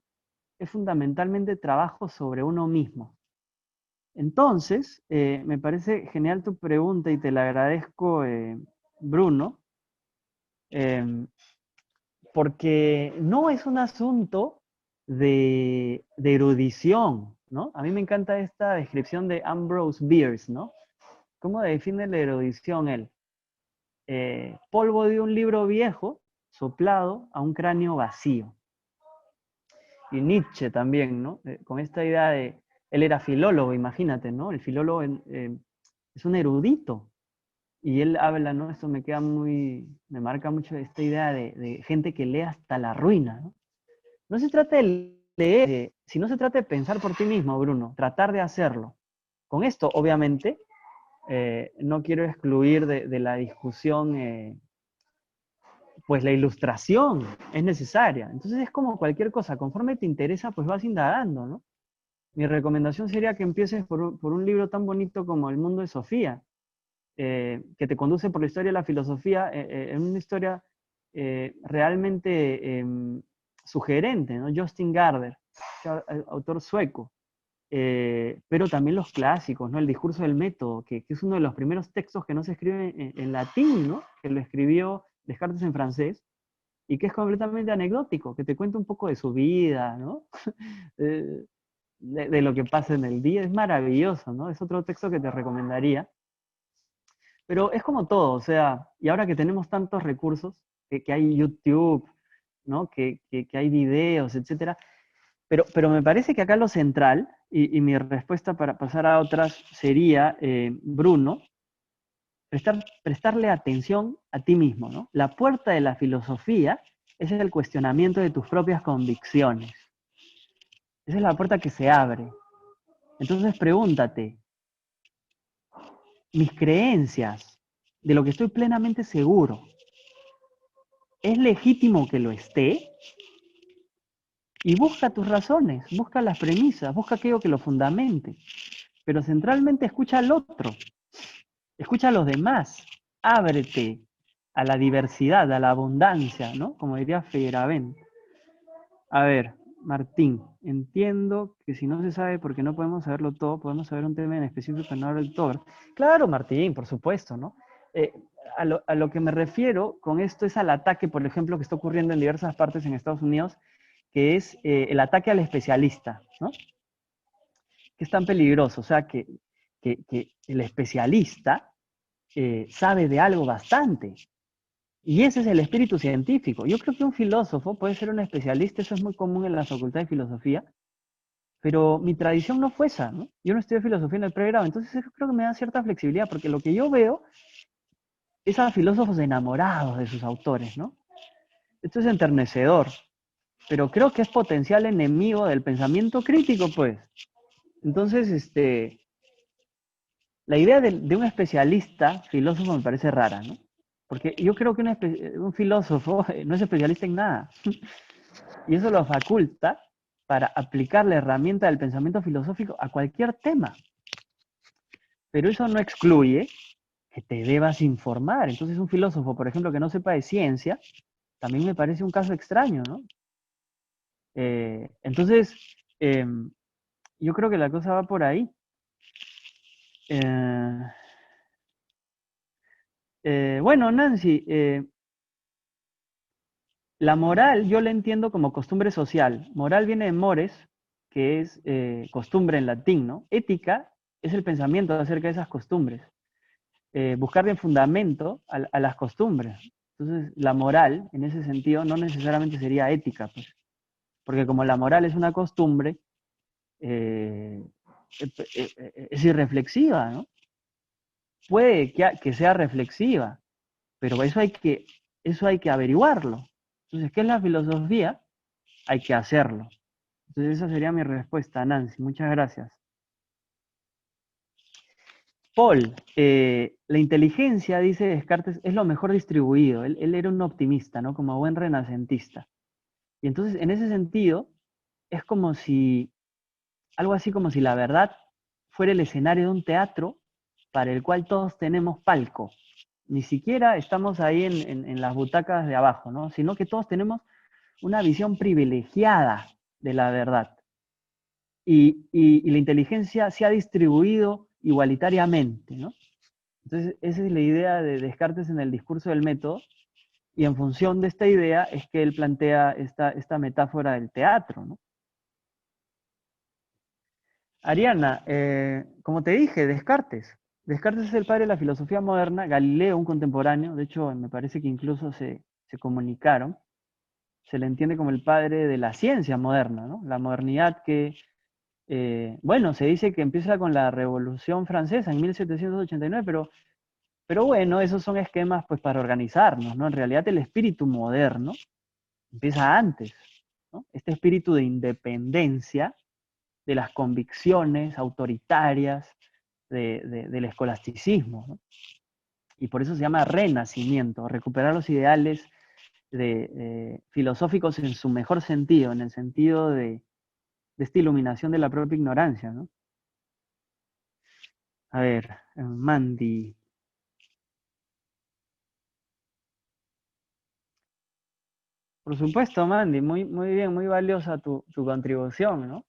Speaker 2: es fundamentalmente trabajo sobre uno mismo. Entonces, me parece genial tu pregunta y te la agradezco, Bruno, eh, porque no es un asunto de erudición, ¿no? A mí me encanta esta descripción de Ambrose Bierce, ¿no? ¿Cómo define la erudición él? Polvo de un libro viejo soplado a un cráneo vacío. Y Nietzsche también, ¿no? Con esta idea de, él era filólogo, imagínate, ¿no? El filólogo es un erudito. Y él habla, ¿no? Esto me queda me marca mucho esta idea de gente que lee hasta la ruina, ¿no? No se trata de leer, sino se trata de pensar por ti mismo, Bruno, tratar de hacerlo. Con esto, obviamente, no quiero excluir de la discusión, pues la ilustración es necesaria. Entonces es como cualquier cosa, conforme te interesa, pues vas indagando, ¿no? Mi recomendación sería que empieces por un libro tan bonito como El mundo de Sofía, que te conduce por la historia de la filosofía, en una historia realmente sugerente, ¿no? Justin Gardner, autor sueco, pero también los clásicos, ¿no? El discurso del método, que es uno de los primeros textos que no se escribe en latín, ¿no? Que lo escribió Descartes en francés, y que es completamente anecdótico, que te cuenta un poco de su vida, ¿no? de, de lo que pasa en el día, es maravilloso, ¿no? Es otro texto que te recomendaría. Pero es como todo, o sea, y ahora que tenemos tantos recursos, que hay YouTube, ¿no? Que hay videos, etcétera, pero me parece que acá lo central, y mi respuesta para pasar a otras sería, Bruno, prestarle atención a ti mismo, ¿no? La puerta de la filosofía es el cuestionamiento de tus propias convicciones. Esa es la puerta que se abre. Entonces pregúntate, mis creencias, de lo que estoy plenamente seguro, ¿es legítimo que lo esté? Y busca tus razones, busca las premisas, busca aquello que lo fundamente. Pero centralmente escucha al otro, escucha a los demás, ábrete a la diversidad, a la abundancia, ¿no? Como diría Feyerabend. A ver, Martín, entiendo que si no se sabe porque no podemos saberlo todo, podemos saber un tema en específico pero no hablar del todo. Claro, Martín, por supuesto, ¿no? Eh, a lo que me refiero con esto es al ataque, por ejemplo, que está ocurriendo en diversas partes en Estados Unidos, que es el ataque al especialista, ¿no? que es tan peligroso, o sea, que el especialista sabe de algo bastante. Y ese es el espíritu científico. Yo creo que un filósofo puede ser un especialista, eso es muy común en la facultad de filosofía, pero mi tradición no fue esa, ¿no? Yo no estudié filosofía en el pregrado, entonces eso creo que me da cierta flexibilidad, porque lo que yo veo es a filósofos enamorados de sus autores, ¿no? Esto es enternecedor, pero creo que es potencial enemigo del pensamiento crítico, pues. Entonces, la idea de un especialista filósofo me parece rara, ¿no? Porque yo creo que un filósofo no es especialista en nada. Y eso lo faculta para aplicar la herramienta del pensamiento filosófico a cualquier tema. Pero eso no excluye que te debas informar. Entonces un filósofo, por ejemplo, que no sepa de ciencia, también me parece un caso extraño, ¿no? Entonces, yo creo que la cosa va por ahí. Bueno, Nancy, la moral yo la entiendo como costumbre social. Moral viene de mores, que es costumbre en latín, ¿no? Ética es el pensamiento acerca de esas costumbres. Buscarle fundamento a las costumbres. Entonces, la moral, en ese sentido, no necesariamente sería ética, pues, porque como la moral es una costumbre, es irreflexiva, ¿no? Puede que sea reflexiva, pero eso hay que averiguarlo. Entonces, ¿qué es la filosofía? Hay que hacerlo. Entonces, esa sería mi respuesta, Nancy. Muchas gracias. Paul, la inteligencia, dice Descartes, es lo mejor distribuido. Él era un optimista, ¿no? Como buen renacentista. Y entonces, en ese sentido, es como si, algo así como si la verdad fuera el escenario de un teatro para el cual todos tenemos palco. Ni siquiera estamos ahí en las butacas de abajo, ¿no? Sino que todos tenemos una visión privilegiada de la verdad. Y la inteligencia se ha distribuido igualitariamente, ¿no? Entonces, esa es la idea de Descartes en el discurso del método, y en función de esta idea es que él plantea esta metáfora del teatro, ¿no? Ariana, como te dije, Descartes. Descartes es el padre de la filosofía moderna, Galileo, un contemporáneo, de hecho me parece que incluso se comunicaron, se le entiende como el padre de la ciencia moderna, ¿no? La modernidad que, bueno, se dice que empieza con la Revolución Francesa en 1789, pero bueno, esos son esquemas pues para organizarnos, ¿no? En realidad el espíritu moderno empieza antes, ¿no? Este espíritu de independencia de las convicciones autoritarias del escolasticismo, ¿no? Y por eso se llama renacimiento, recuperar los ideales filosóficos en su mejor sentido, en el sentido de esta iluminación de la propia ignorancia, ¿no? A ver, Mandy. Por supuesto, Mandy, muy bien, muy valiosa tu contribución, ¿no?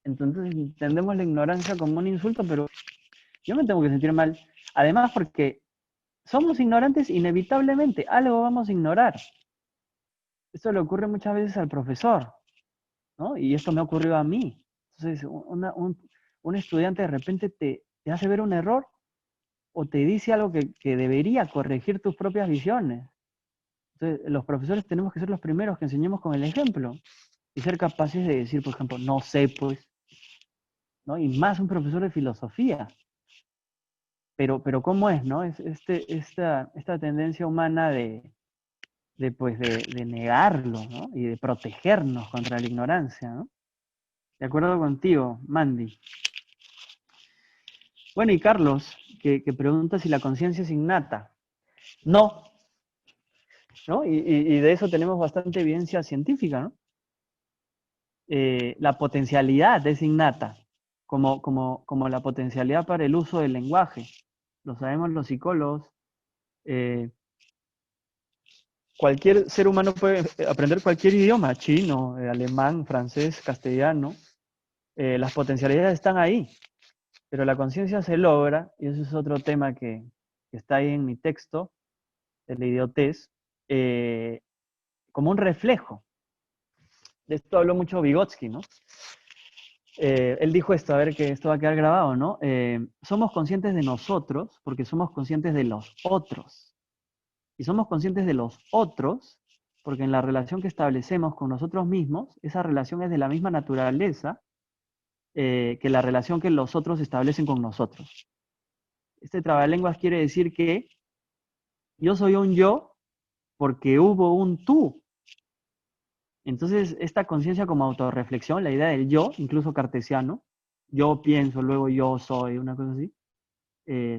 Speaker 2: Entonces entendemos la ignorancia como un insulto, pero yo me tengo que sentir mal. Además, porque somos ignorantes inevitablemente, algo vamos a ignorar. Esto le ocurre muchas veces al profesor, ¿no? Y esto me ha ocurrido a mí. Entonces, un estudiante de repente te hace ver un error o te dice algo que debería corregir tus propias visiones. Entonces, los profesores tenemos que ser los primeros que enseñemos con el ejemplo y ser capaces de decir, por ejemplo, no sé, pues, ¿no? Y más un profesor de filosofía. Pero ¿cómo es, no? Es esta tendencia humana de negarlo, ¿no? Y de protegernos contra la ignorancia, ¿no? De acuerdo contigo, Mandy. Bueno, y Carlos, que pregunta si la conciencia es innata. No, ¿no? Y de eso tenemos bastante evidencia científica, ¿no? La potencialidad es innata, como la potencialidad para el uso del lenguaje. Lo sabemos los psicólogos. Cualquier ser humano puede aprender cualquier idioma, chino, alemán, francés, castellano. Las potencialidades están ahí, pero la conciencia se logra, y ese es otro tema que está ahí en mi texto, de la idiotez, como un reflejo. De esto habló mucho Vygotsky, ¿no? Él dijo esto, a ver que esto va a quedar grabado, ¿no? Somos conscientes de nosotros porque somos conscientes de los otros. Y somos conscientes de los otros porque en la relación que establecemos con nosotros mismos, esa relación es de la misma naturaleza que la relación que los otros establecen con nosotros. Este trabalenguas quiere decir que yo soy un yo porque hubo un tú. Entonces, esta conciencia como autorreflexión, la idea del yo, incluso cartesiano, yo pienso, luego yo soy, una cosa así,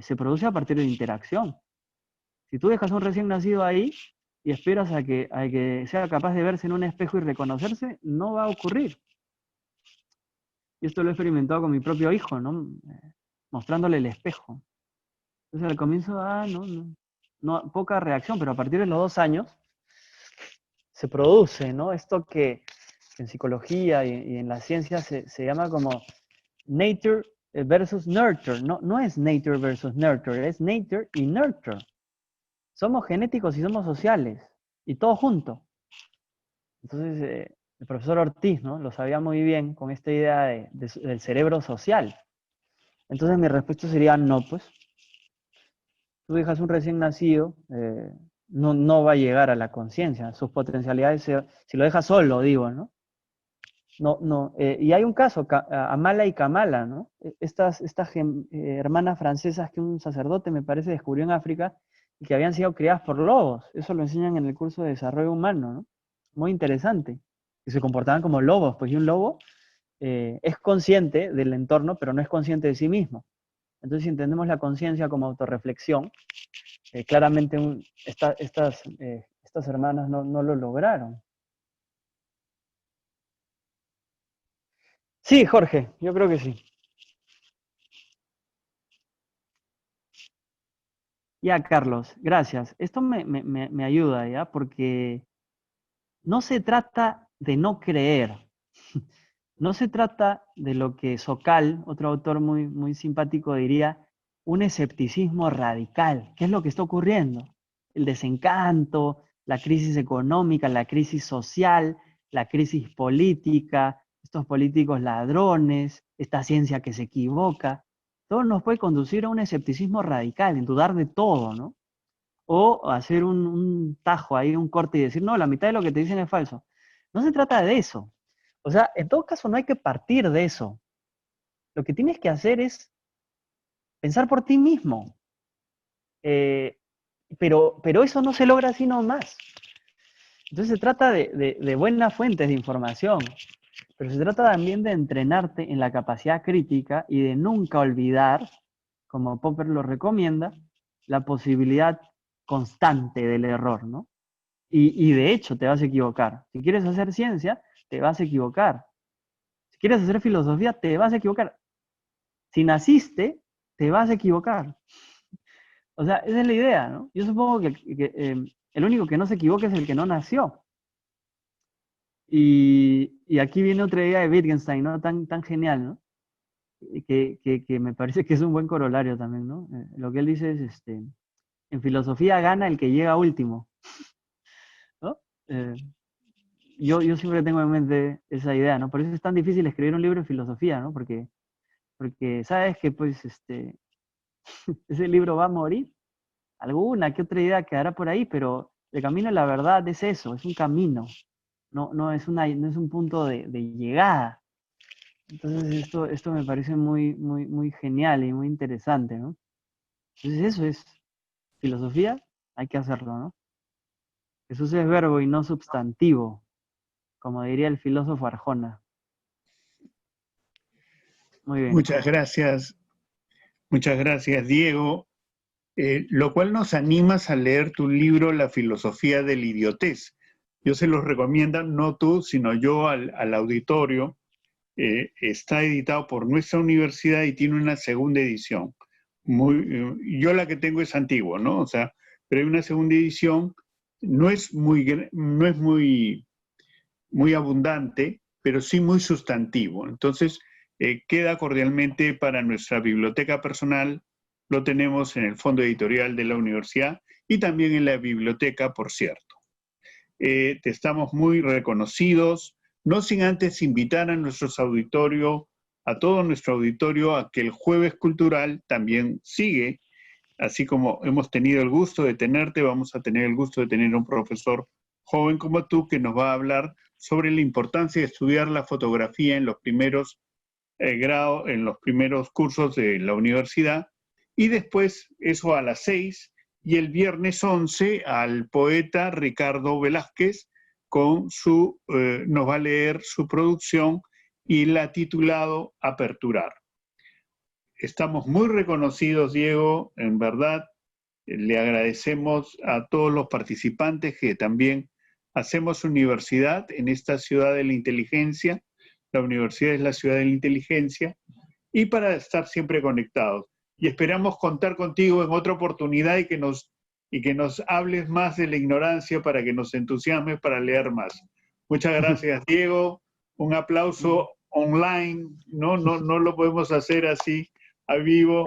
Speaker 2: se produce a partir de interacción. Si tú dejas a un recién nacido ahí y esperas a que sea capaz de verse en un espejo y reconocerse, no va a ocurrir. Y esto lo he experimentado con mi propio hijo, ¿no? Mostrándole el espejo. Entonces al comienzo, no, poca reacción, pero a partir de los 2 años se produce, ¿no? Esto que en psicología y en la ciencia se llama como nature versus nurture. No es nature versus nurture, es nature y nurture. Somos genéticos y somos sociales, y todo junto. Entonces, el profesor Ortiz, ¿no? Lo sabía muy bien con esta idea del cerebro social. Entonces mi respuesta sería no, pues. Tú dejas un recién nacido, no va a llegar a la conciencia. Sus potencialidades, si lo dejas solo, digo, ¿no? Y hay un caso, Amala y Kamala, ¿no? Estas hermanas francesas que un sacerdote, me parece, descubrió en África y que habían sido criadas por lobos. Eso lo enseñan en el curso de desarrollo humano, ¿no? Muy interesante. Que se comportaban como lobos, pues y un lobo es consciente del entorno, pero no es consciente de sí mismo. Entonces, si entendemos la conciencia como autorreflexión, claramente estas hermanas no lo lograron. Sí, Jorge, yo creo que sí. Ya, Carlos, gracias. Esto me ayuda, ¿ya? Porque no se trata de no creer. No se trata de lo que Sokal, otro autor muy simpático, diría, un escepticismo radical. ¿Qué es lo que está ocurriendo? El desencanto, la crisis económica, la crisis social, la crisis política, estos políticos ladrones, esta ciencia que se equivoca. Todo nos puede conducir a un escepticismo radical, en dudar de todo, ¿no? O hacer un tajo ahí, un corte y decir, no, la mitad de lo que te dicen es falso. No se trata de eso. O sea, en todo caso no hay que partir de eso. Lo que tienes que hacer es pensar por ti mismo. Pero eso no se logra así nomás. Entonces se trata de buenas fuentes de información, pero se trata también de entrenarte en la capacidad crítica y de nunca olvidar, como Popper lo recomienda, la posibilidad constante del error, ¿no? Y de hecho te vas a equivocar. Si quieres hacer ciencia, te vas a equivocar. Si quieres hacer filosofía, te vas a equivocar. Si naciste, te vas a equivocar. O sea, esa es la idea, ¿no? Yo supongo que el único que no se equivoca es el que no nació. Y aquí viene otra idea de Wittgenstein, ¿no? Tan genial, ¿no? Que me parece que es un buen corolario también, ¿no? Lo que él dice es, en filosofía gana el que llega último, ¿no? Yo siempre tengo en mente esa idea, ¿no? Por eso es tan difícil escribir un libro de filosofía, ¿no? Porque sabes que, pues, ese libro va a morir. Alguna que otra idea quedará por ahí, pero el camino a la verdad es eso, es un camino. No es un punto de llegada. Entonces esto me parece muy genial y muy interesante, ¿no? Entonces eso es filosofía, hay que hacerlo, ¿no? Jesús es verbo y no substantivo, como diría el filósofo Arjona. Muy bien.
Speaker 1: Muchas gracias, Diego. Lo cual nos animas a leer tu libro La filosofía del idiotez. Yo se los recomiendo, no tú, sino yo al auditorio. Está editado por nuestra universidad y tiene una segunda edición. Yo la que tengo es antigua, ¿no? O sea, pero hay una segunda edición, no es muy abundante, pero sí muy sustantivo. Entonces, queda cordialmente para nuestra biblioteca personal. Lo tenemos en el fondo editorial de la universidad y también en la biblioteca, por cierto. Te estamos muy reconocidos, no sin antes invitar a nuestros auditorios a todo nuestro auditorio a que el Jueves Cultural también sigue. Así como hemos tenido el gusto de tenerte, vamos a tener el gusto de tener un profesor joven como tú que nos va a hablar sobre la importancia de estudiar la fotografía en los primeros grados, en los primeros cursos de la universidad, y después eso a las 6, y el viernes 11 al poeta Ricardo Velázquez nos va a leer su producción y la ha titulado Aperturar. Estamos muy reconocidos, Diego, en verdad. Le agradecemos a todos los participantes que también hacemos universidad en esta ciudad de la inteligencia. La universidad es la ciudad de la inteligencia, y para estar siempre conectados. Y esperamos contar contigo en otra oportunidad y que nos hables más de la ignorancia para que nos entusiasmes para leer más. Muchas gracias, Diego. Un aplauso online. No lo podemos hacer así a vivo.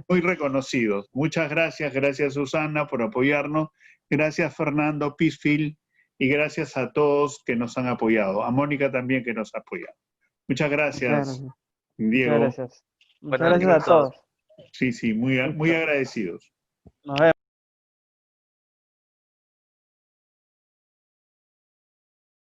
Speaker 1: Muy reconocidos. Muchas gracias. Gracias, Susana, por apoyarnos. Gracias, Fernando Pisfield. Y gracias a todos que nos han apoyado. A Mónica también, que nos ha apoyado. Muchas gracias, Diego.
Speaker 2: Muchas gracias. Muchas gracias a todos.
Speaker 1: Sí, muy agradecidos.
Speaker 2: Nos vemos.